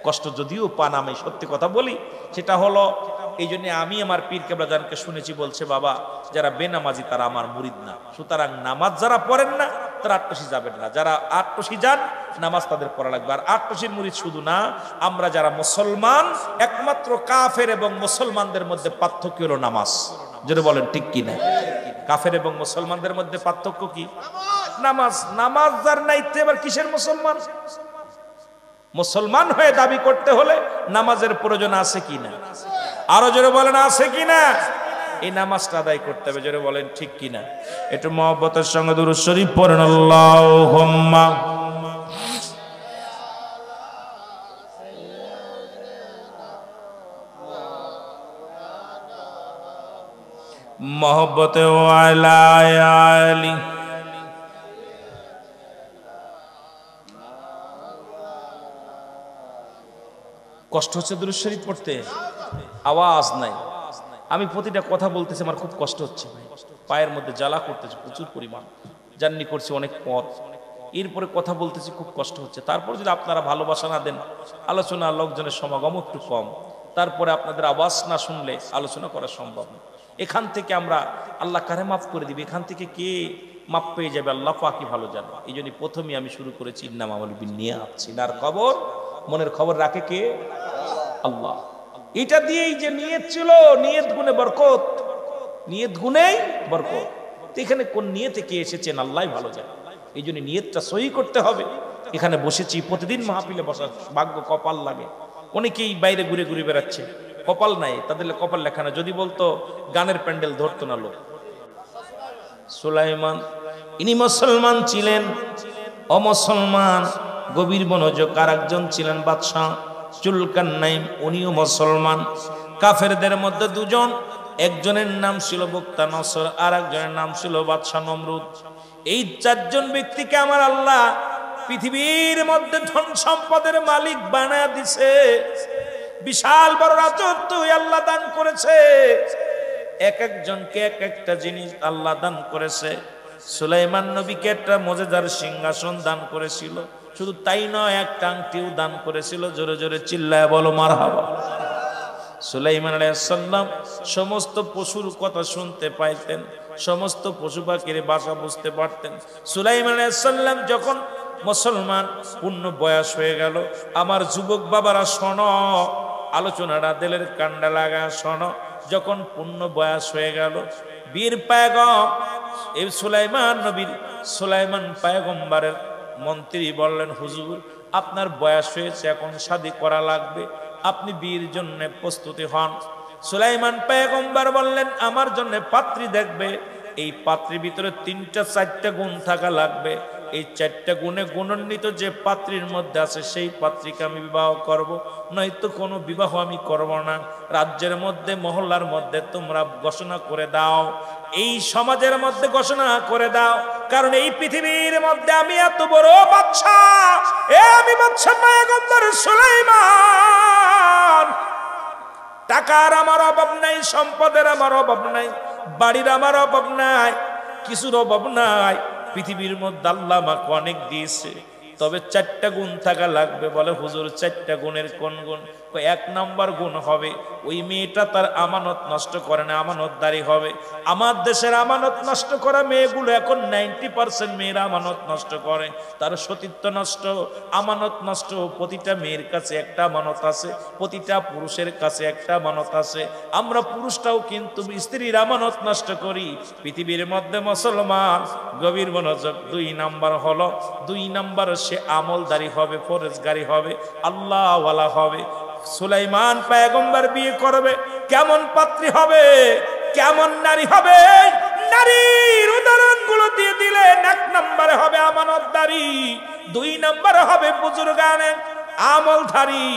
কষ্ট যদিও পান, আমি সত্যি কথা বলি, সেটা হলো এই জন্য আমি আমার পীর কেবলাজানকে শুনেছি বলছে, বাবা যারা বেনামাজি তারা আমার মুরিদ না, সুতরাং নামাজ যারা পড়েন না তারা আটপশি যাবেন না, যারা আটপশি যান নামাজ তাদের পড়া লাগবে। আর আটপশির মুরিদ শুধু না, আমরা যারা মুসলমান, একমাত্র কাফের এবং মুসলমানদের মধ্যে পার্থক্য হলো নামাজ। যদি বলেন ঠিক কিনা? কাফের এবং মুসলমানদের মধ্যে পার্থক্য কি? নামাজ। নামাজ যার নাইতে এবার কিসের মুসলমান? মুসলমান হয়ে দাবি করতে হলে নামাজের প্রয়োজন আছে কিনা? আরো জোরে বলেন আছে কিনা? এই নামাজটা আদায় করতে হবে। জোরে বলেন ঠিক কিনা? একটু মহব্বতের সঙ্গে দুরূদ শরীফ পড়েন। আল্লাহুম্মা মহব্বতে ওয়ালা আলি। কষ্ট হচ্ছে দুরূদ শরীফ পড়তে, আওয়াজ নাই। আমি প্রতিটা কথা বলতেছি, আমার খুব কষ্ট হচ্ছে, পায়ের মধ্যে জ্বালা করতেছে প্রচুর পরিমাণ, জার্নি করছি অনেক পথ, এরপরে কথা বলতেছি, খুব কষ্ট হচ্ছে। তারপর যদি আপনারা ভালোবাসা না দেন, আলোচনা লোকজনের সমাগম একটু কম, তারপরে আপনাদের আওয়াজ না শুনলে আলোচনা করা সম্ভব না। এখান থেকে আমরা, আল্লাহ কারে মাফ করে দিবে, এখান থেকে কে মাপ পেয়ে যাবে আল্লাহ পাকই ভালো জানে। এই জন্য প্রথমেই আমি শুরু করেছি ইন্নামা আমল বিন্নিয়াত, সিনার খবর, মনের খবর রাখে কে? আল্লাহ। এটা দিয়েই যে নিয়ত ছিল, নিয়ত গুণে বরকত, নিয়ত গুণেই বরকত। এখানে কোন নিয়তে কে এসেছেন আল্লাহ ভালো জানে। এই জন্য নিয়তটা সহি করতে হবে। এখানে বসেছি, প্রতিদিন মাহফিলে বসার ভাগ্য, কপাল লাগে। অনেকেই বাইরে ঘুরে ঘুরে বেড়াচ্ছে, কপাল নাই, তাদের কপাল লেখা না। যদি বলতো গানের প্যান্ডেল ধরতো না লোক। সুলাইমান ইনি মুসলমান ছিলেন, অমুসলমান গভীর মনোযোগ আর একজন ছিলেন বাদশাহ জুলকারনাইন, উনিও মুসলমান। কাফেরদের মধ্যে দুজন, একজনের নাম ছিল বক্তা নসর, আর একজনের নাম ছিল বাদশাহ নমরুদ। এই চারজন ব্যক্তিকে আমার আল্লাহ পৃথিবীর মধ্যে ধন সম্পদের মালিক বানায় দিছে। বিশাল বড় রাজত্ব আল্লাহ দান করেছে। এক একজনকে এক একটা জিনিস আল্লাহ দান করেছে। সুলাইমান নবীকে একটা মজেদার সিংহাসন দান করেছিল। শুধু তাই নয়, একটা আংটিও দান করেছিল। জোরে জোরে চিল্লায় বলো মারহাবা। সুলাইমান আলাইহিস সালাম সমস্ত পশুর কথা শুনতে পাইতেন, সমস্ত পশু পাখির ভাষা বুঝতে পারতেন। সুলাইমান আলাইহিস সালাম যখন মুসলমান পূর্ণ বয়স হয়ে গেল, আমার যুবক বাবারা শোনো, আলোচনাটা দিলের কান্ডা লাগা শোনো। যখন পূর্ণ বয়স হয়ে গেল, বীর পায়গম্বর এই সুলাইমান নবীর, সুলাইমান পায়গম্বরের মন্ত্রী বললেন, হুজুর আপনার বয়স হয়েছে, এখন শাদী করা লাগবে, আপনি বিয়ের জন্য প্রস্তুতি হন। সুলাইমান পয়গম্বর বললেন, আমার জন্য পাত্রী দেখবে, এই পাত্রীর ভিতরে 3টা 4টা গুণ থাকা লাগবে। এই 4টা গুণে গুণান্বিত যে পাত্রীর মধ্যে আছে সেই পাত্রীকে আমি বিবাহ করব, নয়তো কোনো বিবাহ আমি করব না। রাজ্যের মধ্যে মহল্লার মধ্যে তোমরা ঘোষণা করে দাও, এই সমাজের মধ্যে ঘোষণা করে দাও, কারণ এই পৃথিবীর মধ্যে আমি এত বড় বাদশা, আমি বাদশা পয়গম্বর সুলাইমান। টাকার আমার অভাব নাই, সম্পদের আমার অভাব নাই, বাড়ির আমার অভাব নাই, কিছুর অভাব নাই। পৃথিবীর মধ্যে আল্লাহ আমাকে অনেক দিয়েছে, তবে 4টা গুণ থাকা লাগবে। বলে হুজুর 4টা গুণের কোন গুণ? 1 নাম্বার গুণ হবে ওই মেয়েটা তার আমানত নষ্ট করে না, আমানতদারি হবে। আমার দেশের আমানত নষ্ট করা মেয়েগুলো এখন 90% মেয়েরা আমানত নষ্ট করে, তার সতীত্ব নষ্ট, আমানত নষ্ট। প্রতিটা মেয়ের কাছে একটা আমানত আছে, প্রতিটা পুরুষের কাছে একটা আমানত আছে। আমরা পুরুষটাও কিন্তু স্ত্রীর আমানত নষ্ট করি। পৃথিবীর মধ্যে মুসলমান, গভীর মনোযোগ, 2 নাম্বার হলো, 2 নাম্বার সে আমলদারি হবে, ফরজগারি হবে, আল্লাহওয়ালা হবে। সুলাইমান পয়গম্বর বিয়ে করবে, কেমন পাত্রী হবে, কেমন নারী হবে? নারীর উদাহরণগুলো দিয়ে দিলেন। 1 নম্বরে হবে আমানতদারি, 2 নম্বরে হবে বুজুর্গানে আমলধারী,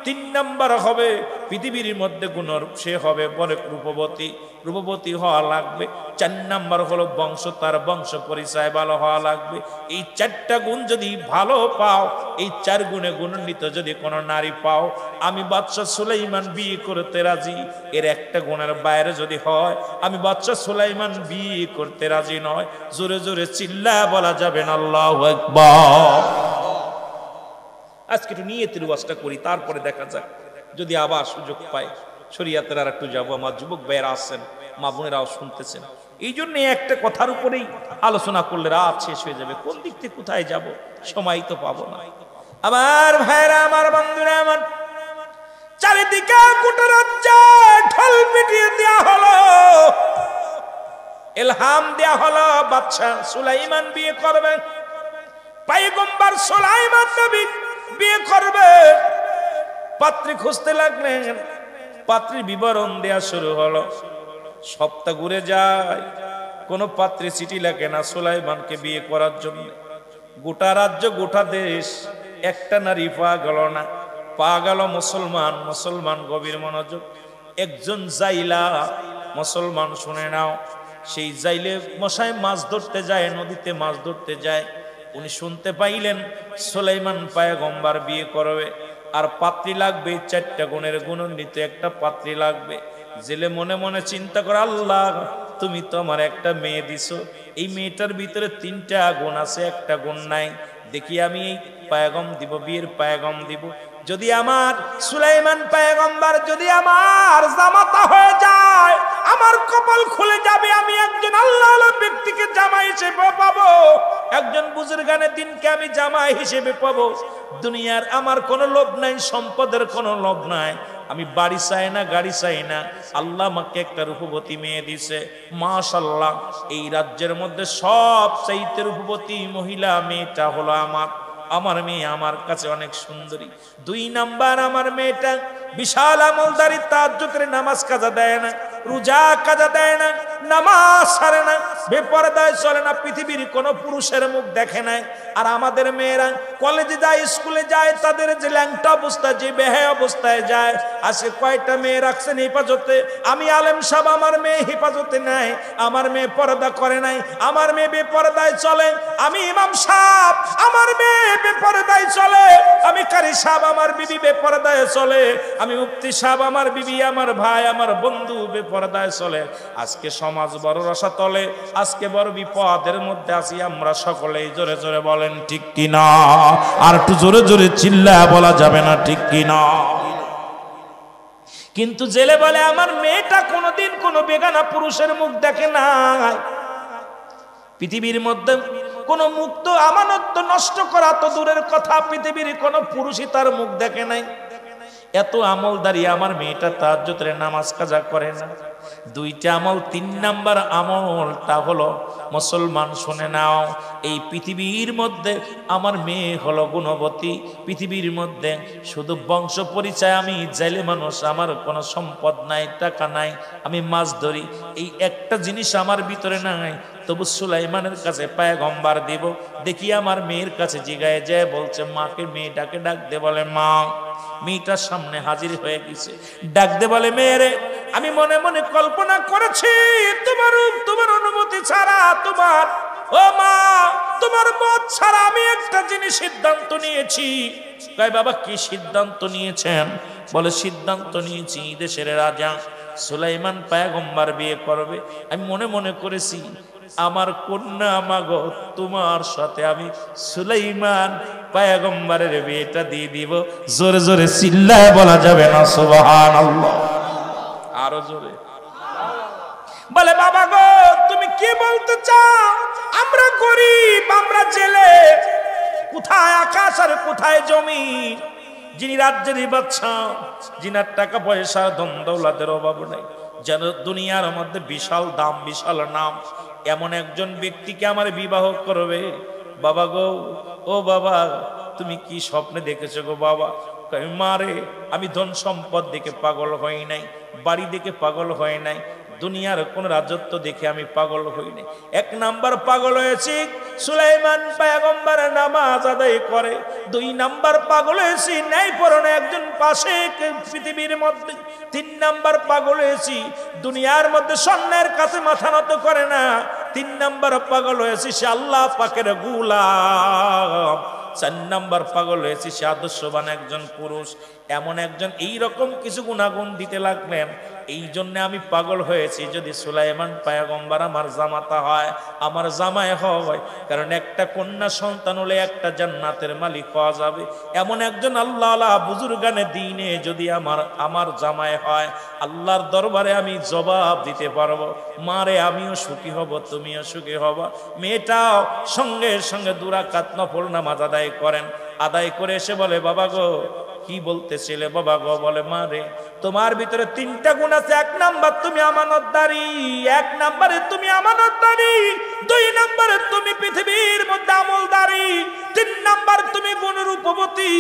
3 নম্বর হবে পৃথিবীর মধ্যে গুণর, সে হবে বড় রূপবতী, রূপবতী হওয়া লাগবে। 4 নম্বর হলো বংশ, তার বংশ পরিচয় ভালো হওয়া লাগবে। এই 4টা গুণ যদি ভালো পাও, এই 4 গুণে গুণান্বিত যদি কোনো নারী পাও, আমি বাদশা সুলাইমান বিয়ে করতে রাজি। এর একটা গুণের বাইরে যদি হয়, আমি বাদশা সুলাইমান বিয়ে করতে রাজি নয়। জোরে জোরে চিল্লা বলা যাবে না আল্লাহু আকবার। আজকে একটু নিয়তের ওয়াজটা করি, তারপরে দেখা যাক যদি আবার সুযোগ পাই। শরীয়তের আর একটু যাবো, আমার যুবক ভাইয়েরা আছেন, মা বোনেরাও শুনতেছেন। এই জন্য একটা কথার উপরেই আলোচনা করলে রাত শেষ হয়ে যাবে, কোন দিক থেকে কোথায় যাব, সময় তো পাবো না। আমার ভাইরা, আমার বন্ধুরা, আমার চারিদিকে গোটা রাজ্যে ঢোল পিটিয়ে দেওয়া হলো, ইলহাম দেওয়া হলো বাদশা সুলাইমান বিয়ে করবেন, পয়গম্বর সুলাইমান নবী বিয়ে করবে। পাত্রী খুঁজতে লাগলেন, পাত্রীর বিবরণ দেয়া শুরু হলো। সপ্তাহ ঘুরে যায়, কোন পাত্রী চিঠি লেখে না সুলাইমানকে বিয়ে করার জন্য। গোটা রাজ্য, গোটা দেশ, একটা নারী পা গেল না। পা গেল মুসলমান। মুসলমান গভীর মনোযোগ, একজন জাইলা মুসলমান, শুনে নাও। সেই জাইলে মশাই মাছ ধরতে যায়, নদীতে মাছ ধরতে যায়। উনি শুনতে পাইলেন সুলাইমান পয়গম্বর বিয়ে করবে, আর পাত্রী লাগবে 4টা গুণের গুণান্বিত একটা পাত্রী লাগবে। জেলে মনে মনে চিন্তা করে, আল্লাহ তুমি তো আমার একটা মেয়ে দিছো, এই মেয়েটার ভিতরে 3টা গুণ আছে, একটা গুণ নাই। দেখি আমি এই পায়গম দিব, বিয়ের পায়গম দিব। যদি আমার সুলাইমান পয়গম্বর যদি আমার জামাতা হয়ে যায়, আমার কপাল খুলে যাবে, আমি একজন আল্লাহওয়ালা ব্যক্তিকে জামাই হিসেবে পাবো, একজন বুজুর্গানে দিনকে আমি জামাই হিসেবে পাবো। দুনিয়ার আমার কোনো লোভ নাই, সম্পদের কোনো লোভ নাই, আমি বাড়ি চাই না, গাড়ি চাই না। আল্লাহ আমাকে একটা রূপবতী মেয়ে দিছে, মাশাআল্লাহ। এই রাজ্যের মধ্যে সবচাইতে রূপবতী মহিলা মেয়েটা হলো আমার মেয়ে, আমার কাছে অনেক সুন্দরী। 2 নাম্বার, আমার মেয়েটা বিশাল আমলদারি, তাহাজ্জুদের নামাজ কাজা দেয় না, রোজা কাজা দেয় না, নামাজ ছাড়ে না, বেপরদায় চলে না, পৃথিবীর কোন পুরুষের মুখ দেখে নাই। আর আমাদের মেয়েরা কলেজে যায়, স্কুলে যায়, তাদের যে ল্যাংটা অবস্থা, যে বেহায়া অবস্থায় যায়। আজকে কয়টা মেয়ে রাখছেন হেফাজতে? আমি আলেম সাহেব, আমার মেয়ে হেফাজতে নাই, আমার মেয়ে পর্দা করে নাই, আমার মেয়ে বেপরদায় চলে। আমি ইমাম সাহেব, আমার মেয়ে বেপরদায় চলে। আমি কারি সাহেব, আমার বিবি বেপরদায় চলে। আমি মুফতি সাহেব, আমার বিবি, আমার ভাই, আমার বন্ধু বেপরদায় চলে। আজকে সমাজ বড় রসাতলে, আজকে বড় বিপদের মধ্যে আছি আমরা সকলেই। জোরে জোরে বলেন ঠিক কিনা? আর একটু জোরে জোরে চিল্লা বলা যাবে না ঠিক কিনা? কিন্তু জেলে বলে আমার মেয়েটা কোনোদিন কোনো বেগানা পুরুষের মুখ দেখে নাই। পৃথিবীর মধ্যে কোন মুক্ত আমানত নষ্ট করা তো দূরের কথা, পৃথিবীর কোন পুরুষই তার মুখ দেখে নাই। এত আমলদারি আমার মেয়েটা তাহাজ্জুদের নামাজ কাজা করে না। 2টা আমল, 3 নাম্বার আমলটা হলো মুসলমান, শুনে নাও। এই পৃথিবীর মধ্যে আমার মেয়ে হলো গুণবতী। পৃথিবীর মধ্যে শুধু বংশ পরিচয়, আমি জেলে মানুষ, আমার কোনো সম্পদ নাই, টাকা নাই, আমি মাছ ধরি, এই একটা জিনিস আমার ভিতরে নাই, তবু সুলাইমানের কাছে পয়গম্বর দিব। দেখি আমার মেয়ের কাছে জিগায় যায়, বলছে মাকে, মেয়েটাকে ডাক দে, বলে মা। মেয়েটার সামনে হাজির হয়ে গেছে, ডাক দে বলে মেয়েরে, আমি মনে মনে কল্পনা করেছি তোমার অনুমতি ছাড়া, ও মা, তোমার মত ছাড়া আমি একটা জিনিস সিদ্ধান্ত নিয়েছি। কয় বাবা কি সিদ্ধান্ত নিয়েছেন? বলে সিদ্ধান্ত নিয়েছি দেশের রাজা সুলাইমান পয়গম্বর বিয়ে করবে। আমি মনে মনে করেছি আমার কন্যা মাগো তোমার সাথে আমি সুলাইমান পয়গম্বরের বিয়েটা দিয়ে দিব। জোরে জোরে চিল্লায় বলা যাবে না সুবহানাল্লাহ? আরো জোরে বলে বাবা গো তুমি কি বলতে চাও? আমরা গরিব, আমরা জেলে, কোথায় আকাশ আর কোথায় জমি। যিনি রাজ্যের বাদশা, যিনার টাকা পয়সা ধন দৌলতের অভাব নাই, যেন দুনিয়ার মধ্যে বিশাল দাম বিশাল নাম, এমন একজন ব্যক্তিকে আমার বিবাহ করবে। বাবা গো, ও বাবা তুমি কি স্বপ্নে দেখেছো গো বাবা? মারে আমি ধন সম্পদ দেখে পাগল হই নাই, বাড়ি দেখে পাগল হয় নাই, দুনিয়ার কোন রাজত্ব দেখে আমি পাগল হই নাই। এক নাম্বার পাগল হয়েছি সুলাইমান পয়গম্বর নামাজ আদায় করে। 2 নাম্বার পাগল হয়েছি ন্যায়পরায়ণ একজন পাশে পৃথিবীর মধ্যে। 3 নাম্বার পাগল হয়েছি দুনিয়ার মধ্যে স্বর্ণের কাছে মাথা নত করে না। 3 নাম্বার পাগল হয়েছি সে আল্লাহ পাকের গোলাম। 4 নাম্বার পাগল হয়েছি সে আদর্শবান একজন পুরুষ। এমন একজন এইরকম কিছু গুণাগুণ দিতে লাগলেন, এই জন্য আমি পাগল হয়েছি যদি সুলাইমান পয়গম্বর আমার জামাতা হয়, আমার জামাই হয়। কারণ একটা কন্যা সন্তান হলে একটা জান্নাতের মালিক হওয়া যাবে। এমন একজন আল্লাহ বুজুর্গানে দিনে যদি আমার জামাই হয়, আল্লাহর দরবারে আমি জবাব দিতে পারবো, মারে আমিও সুখী হব, তুমিও সুখী হবা। মেয়েটাও সঙ্গে সঙ্গে 2 রাকাত নফল নামাজ আদায় করেন। আদায় করে এসে বলে বাবা গো কি বলতেছিলে বাবা গো? বলে মা রে তোমার ভিতরে 3টা গুণ আছে। 1 নাম্বার তুমি আমানতদারি, 1 নাম্বারে তুমি আমানতদারি, 2 নাম্বারে তুমি পৃথিবীর মধ্যে আমলদারি, 3 নাম্বার তুমি গুণরূপবতী,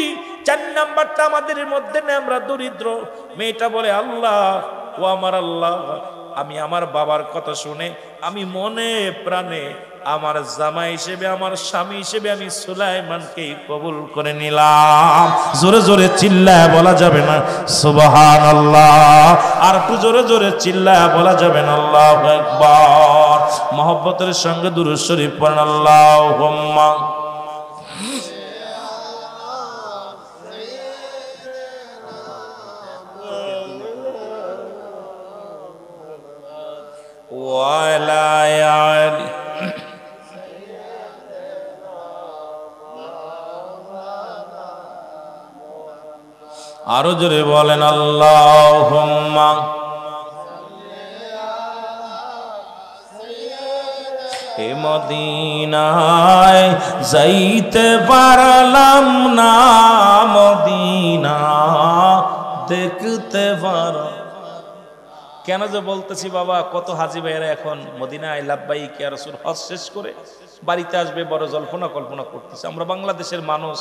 4 নাম্বারটা আমাদের মধ্যে নেই, আমরা দরিদ্র। মেয়েটা বলে আল্লাহ, ও আমার আল্লাহ, আমি আমার বাবার কথা শুনে আমি মনে প্রাণে আমার জামাই হিসেবে, আমার স্বামী হিসেবে আমি সুলাইমানকেই কবুল করে নিলাম। জোরে জোরে চিল্লায় বলা যাবে না সুবহানাল্লাহ? আর একটু জোরে জোরে চিল্লায় বলা যাবে না আল্লাহু আকবার? মহব্বতের সঙ্গে দুরূদ শরীফ পড়েন আল্লাহুম্মা ওয়ালা আলি। আরো জোরে বলেন আল্লাহুম্মা এ মদিনায় যাইতে পারলাম না, মদিনা দেখতে পারলাম। কেন যে বলতেছি বাবা, কত হাজি ভাইয়েরা এখন মদিনায় লাব্বাইক ইয়া রাসূল হজ শেষ করে বাড়িতে আসবে, বড় জল্পনা কল্পনা করতেছে। আমরা বাংলাদেশের মানুষ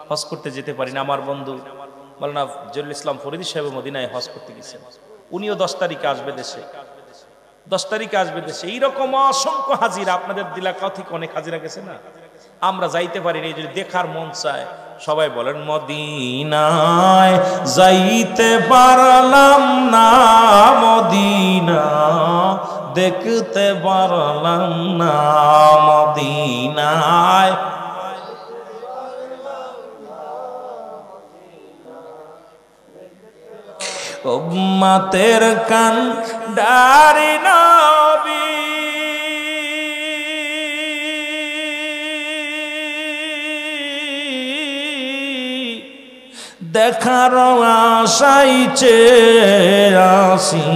হজ করতে যেতে পারি না। আমার বন্ধু মাওলানা জলিল ইসলাম ফরিদী সাহেব মদিনায় হজ করতে গেছেন, উনিও 10 তারিখে আসবে দেশে, 10 তারিখে আসবে দেশে। এইরকম অসংখ্য হাজিরা, আপনাদের দিলাকাও থেকে অনেক হাজিরা গেছে না, আমরা যাইতে পারিনি। যদি দেখার মন চায় সবাই বলেন মদিনায় যাইতে পারলাম না, মদিনা দেখতে পারলাম না, মদিনায় উম্মতের কান্ডারি নবী দেখার আশায় চেয়ে আসি,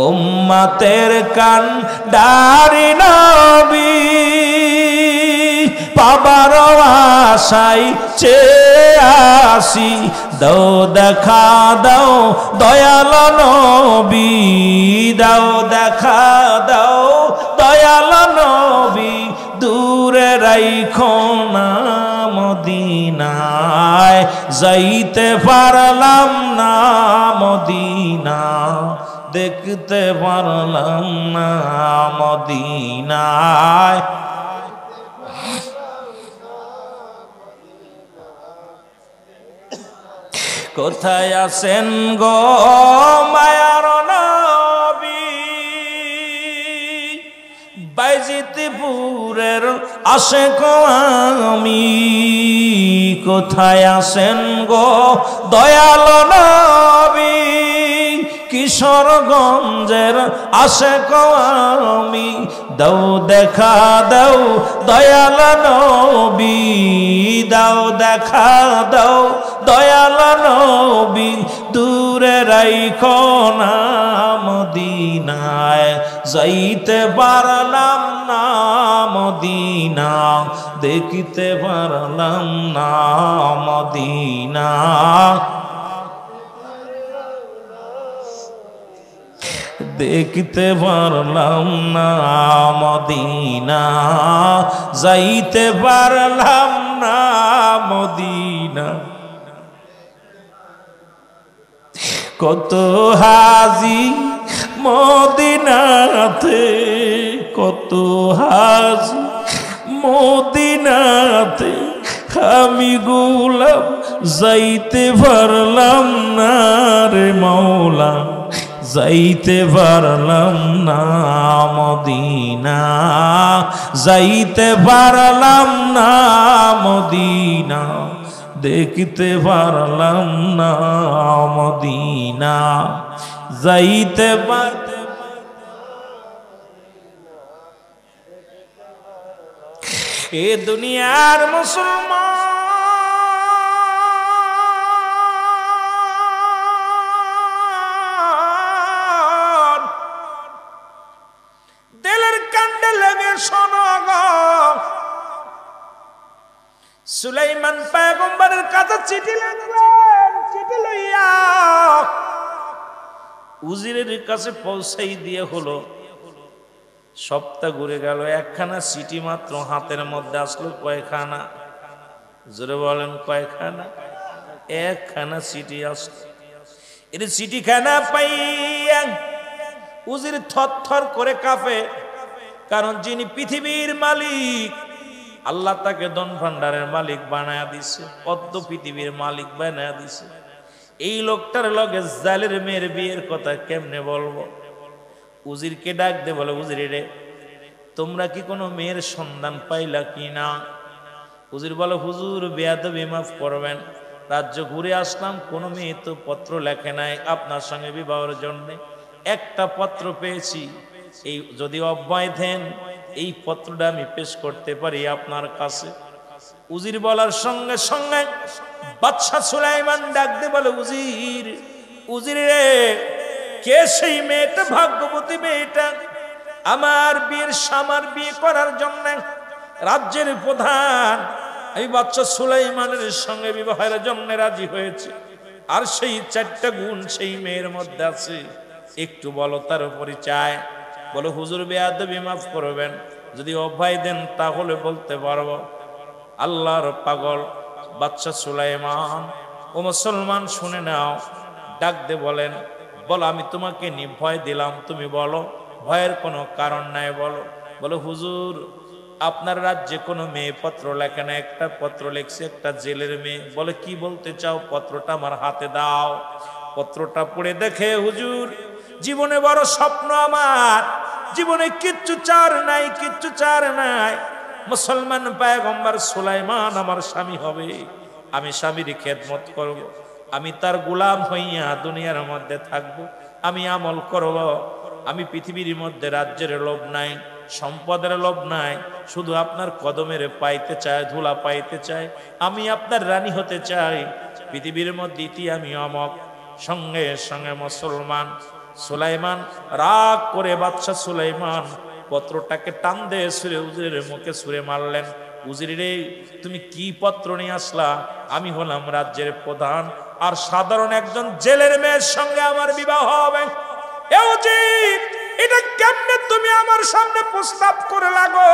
উম্মতের কান্ডারি নবী পাবার আশায় চেয়ে আসি। দাও দেখা দাও দয়াল নবী, দাও দেখা দাও দয়াল নবী, দূরে রাইখো না মদিনায় যাইতে পারলাম না, মদিনা দেখতে পারলাম না মদিনায়। কোথায় আছেন গো মায়ার নবী, বাইজিতপুরের আশেক আমি। কোথায় আছেন গো দয়াল নবী, কিশোরগঞ্জের আশেক আমি। দাও দেখা দাও দয়াল নবী, দাও দেখা দাও দয়াল নবী, দূরে রাইখো না মদিনায় যাইতে পারলাম না মদিনা, দেখিতে পারলাম না মদিনা। দেখতে পারলাম না মদিনা, যাইতে পারলাম না মদিনা। কত হাজি মদিনাতে, কত হাজি মদিনাতে, আমি গোলাম যাইতে পারলাম না রে মৌলা, যাইতে পারলাম না মদিনা, যাইতে পারলাম না মদিনা, দেখতে পারলাম না মদিনা, যাইতে পারতে। এ দুনিয়ার মুসলমান দিলের কান্দে লেগে শোনো গো, সুলাইমান পয়গম্বরের কাছে চিঠি লিখলেন, চিঠি লইয়া উজিরের কাছে পৌঁছাই দিয়ে হলো। সপ্তাহ ঘুরে গেল, একখানা চিঠি মাত্র হাতের মধ্যে আসলো। কয়খানা? জোরে বলেন কয়খানা? একখানা চিঠি আসলো। এর চিঠিখানা পাইয়া উজির থরথর করে কাঁপে, কারণ যিনি পৃথিবীর মালিক, আল্লাহ তাকে ধন ভান্ডারের মালিক বানায়া দিছে, পদ্ম পৃথিবীর মালিক বানায়া দিছে। এই লোকটার লগে জালের মেয়ের বিয়ের কথা কেমনে বলবো? উজিরকে ডাক দে, বলে উজির রে, তোমরা কি কোনো মেয়ের সন্ধান পাইলা কি না? উজির বলে, হুজুর বেয়াদবি মাফ করবেন, রাজ্য ঘুরে আসলাম, কোনো মেয়ে তো পত্র লেখে নাই আপনার সঙ্গে বিবাহের জন্য। একটা পত্র পেয়েছি, এই যদি অব্যয় দেন এই পত্রটা আমি পেশ করতে পারি আপনার কাছে। উজির বলার সঙ্গে সঙ্গে বাদশা সুলাইমান ডাক দে, বলে উজির, উজির রে, কে সেই মেয়েটা, ভাগ্যবতী মেয়েটা আমার বিয়ে করার জন্য রাজ্যের প্রধান এই বাদশা সুলাইমানের সঙ্গে বিবাহের জন্য রাজি হয়েছে, আর সেই 4টা গুণ সেই মেয়ের মধ্যে আছে, একটু বলো তার পরিচয়। বলো হুজুর বেয়াদবি মাফ করবেন, যদি অভয় দেন তাহলে বলতে পারবো। আল্লাহর পাগল বাদশা সুলাইমান, ও মুসলমান শুনে নাও, ডাক দে বলেন, বলো আমি তোমাকে নির্ভয় দিলাম, তুমি বলো, ভয়ের কোনো কারণ নাই, বলো। বলো হুজুর আপনার রাজ্যে কোনো মেয়ে পত্র লেখে না, একটা পত্র লেখছে, একটা জেলের মেয়ে। বলে কি বলতে চাও? পত্রটা আমার হাতে দাও। পত্রটা পড়ে দেখে, হুজুর জীবনে বড় স্বপ্ন আমার, জীবনে কিচ্ছু চার নাই, কিচ্ছু চার নাই, মুসলমান পয়গম্বর সুলাইমান আমার স্বামী হবে, আমি স্বামীর খেদমত করব, আমি তার গোলাম হইয়া দুনিয়ার মধ্যে থাকব, আমি আমল করব, আমি পৃথিবীর মধ্যে রাজ্যের লোভ নাই, সম্পদের লোভ নাই, শুধু আপনার কদমের পাইতে চাই, ধুলা পাইতে চাই, আমি আপনার রানী হতে চাই পৃথিবীর মধ্যে, ইতি আমি অমক। সঙ্গে সঙ্গে মুসলমান সুলাইমান রাগ করে বাদশা সুলাইমান পত্রটাকে টান দিয়ে ছুঁড়ে উজিরের মুখে ছুঁড়ে মারলেন। উজির রে, তুমি কি পত্র নিয়ে আসলা? আমি হলাম রাজ্যের প্রধান, আর সাধারণ একজন জেলের মেয়ের সঙ্গে আমার বিবাহ হবে। এ উজির, এটা কেমনে তুমি আমার সামনে প্রস্তাব করে লাগো?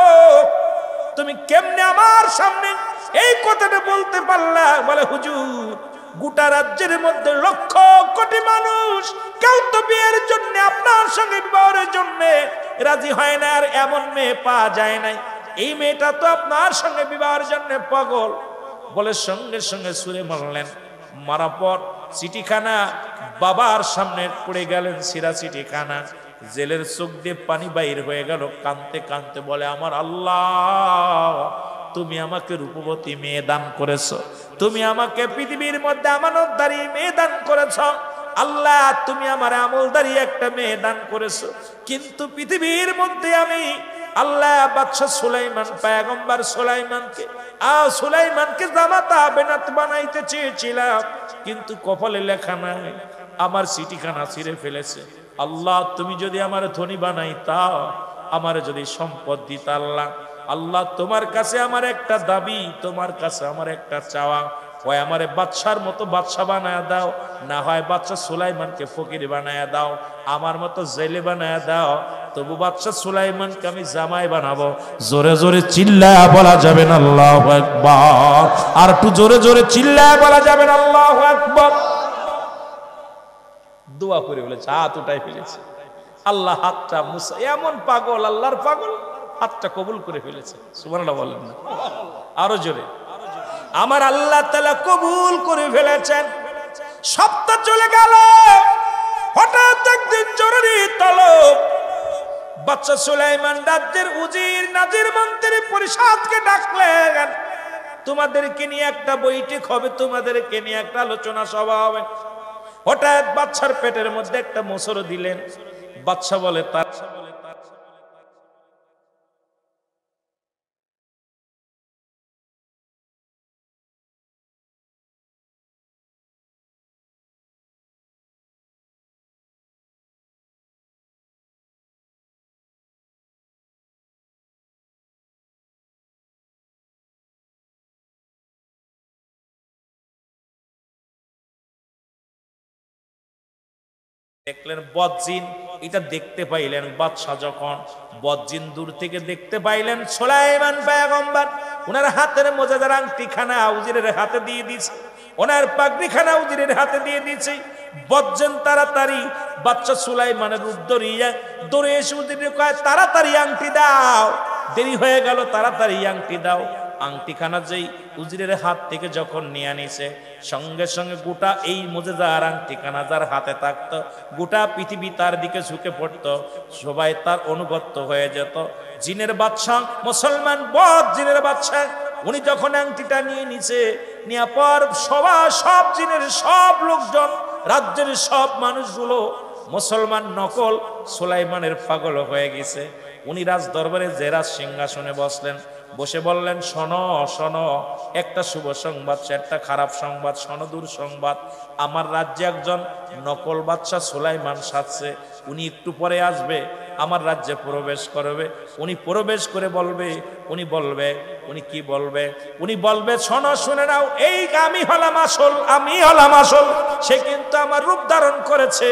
তুমি কেমনে আমার সামনে এই কথাটা বলতে পারলা? বলে হুজুর গোটা রাজ্যের মধ্যে লক্ষ কোটি মানুষ কেউ তো বিয়ের জন্য আপনার সঙ্গে বিবাহের জন্য রাজি হয় না, আর এমন মেয়ে পাওয়া যায় নাই। এই মেয়েটা তো আপনার সঙ্গে বিবাহের জন্য পাগল। বলে সঙ্গে সঙ্গে সুরে মারলেন। মারার পর চিঠিখানা বাবার সামনে পড়ে গেলেন, সিরা চিঠিখানা। জেলের চোখ দিয়ে পানি বাইর হয়ে গেল, কাঁদতে কাঁদতে বলে, আমার আল্লাহ, তুমি আমাকে রূপবতী মেয়ে দান করেছো, তুমি আমাকে পৃথিবীর মধ্যে আমানতদারী মেয়ে দান করেছো। আল্লাহ, তুমি আমার আমলদারী একটা মেয়ে দান করেছো, কিন্তু পৃথিবীর মধ্যে আমি আল্লাহ বাদশা সুলাইমান পয়গম্বর সুলাইমানকে জামাতা বেনাত বানাইতে চেয়েছিলাম, কিন্তু কপালে লেখা নাই, আমার চিঠিখানা ছিঁড়ে ফেলেছে। আল্লাহ, তুমি যদি আমার ধনী বানাইতা, আমার যদি সম্পদ দিতা, আল্লাহ তোমার কাছে আমার একটা দাবি, তোমার কাছে আমার একটা চাওয়া, হয় আমারে বাদশার মতো বাদশা বানায় দাও, না হয় বাদশা সুলাইমানকে ফকির বানায় দাও, আমার মতো জেলে বানায় দাও, তবু বাদশা সুলাইমানকে আমি জামাই বানাবো। জোরে জোরে চিল্লায়া বলা যাবে না আল্লাহু আকবার? আর একটু জোরে জোরে চিল্লায়া বলা যাবে না আল্লাহু আকবার? দোয়া করে বলেছে, হাত উঠাই ফেলেছে। আল্লাহ হাতটা মুসা, এমন পাগল, আল্লাহর পাগল, হাতটা কবুল করে ফেলেছে। সুবহানাল্লাহ বলেন না? আরো জোরে। আমার আল্লাহ তাআলা কবুল করে ফেলেছেন। সপ্তাহ চলে গেল, হঠাৎ একদিন জরুরি তলব। বাদশা সুলাইমান রাজ্যের উজির নাজির মন্ত্রী পরিষদকে ডাকলেন, তোমাদেরকে নিয়ে একটা বৈঠক হবে, তোমাদেরকে নিয়ে একটা আলোচনা সভা হবে। হঠাৎ বাদশার পেটের মধ্যে একটা মোচড় দিলেন। বাদশা বলে, তার দেখলেন বদজিন, এটা দেখতে পাইলেন বাদশা যখন বদজিন দূর থেকে দেখতে পাইলেন সুলাইমান পয়গম্বর ওনার হাতের মোজাদার আংটিখানা উজিরের হাতে দিয়ে দিয়েছে, ওনার পাগড়িখানা উজিরের হাতে দিয়ে দিয়েছে। বদজিন তাড়াতাড়ি বাদশা সুলাইমানের রূপ দৌড়ে এসে উজিরে কয়, তাড়াতাড়ি আংটি দাও, দেরি হয়ে গেল, তাড়াতাড়ি আংটি দাও। আংটিখানা যেই উজিরের হাত থেকে যখন নিয়ে নিছে, সঙ্গে সঙ্গে গোটা এই মুজিজার আংটিখানা যার হাতে থাকতো, গোটা পৃথিবী তার দিকে ঝুঁকে পড়তো, সবাই তার অনুগত হয়ে যেত। জিনের বাদশা, মুসলমান বদ জিনের বাদশা, উনি যখন আংটিটা নিয়ে নিছে, নেওয়ার পর সব জিনের সব লোকজন, রাজ্যের সব মানুষগুলো মুসলমান নকল সুলাইমানের পাগল হয়ে গেছে। উনি রাজ দরবারে জেরাজ সিংহাসনে বসলেন, বসে বললেন, শোনো শোনো, একটা শুভ সংবাদ, একটা খারাপ সংবাদ, শোনো দূর সংবাদ। আমার রাজ্যে একজন নকল বাদশা সুলাইমান সাজছে, উনি একটু পরে আসবে, আমার রাজ্যে প্রবেশ করবে। উনি প্রবেশ করে বলবে, উনি কি বলবে? উনি বলবে, শোনো শুনে নাও, এই আমি হলাম আসল, আমি হলাম আসল। সে কিন্তু আমার রূপ ধারণ করেছে,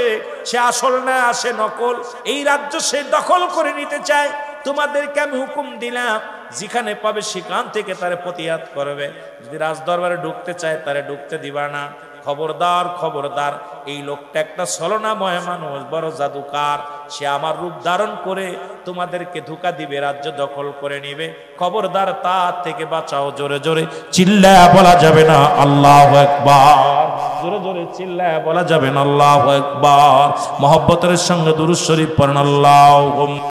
সে আসল না, সে নকল। এই রাজ্য সে দখল করে নিতে চায়। তোমাদেরকে আমি হুকুম দিলাম, যেখানে পাবে সেখান থেকে তারে প্রতিহাত করবে। যদি রাজদরবারে ঢুকতে চায় তারে ঢুকতে দিবা না। খবরদার খবরদার, এই লোকটা একটা ছলনাময় মানুষ, বড় জাদুকার, সে আমার রূপ ধারণ করে তোমাদেরকে ধোঁকা দিবে, রাজ্য দখল করে নিবে। খবরদার, তার থেকে বাঁচাও। জোরে জোরে চিল্লায়া বলা যাবে না আল্লাহু আকবার? জোরে জোরে চিল্লায়া বলা যাবে না আল্লাহু আকবার? মহব্বতের সঙ্গে দুরূদ শরীফ পড়েন। আল্লাহু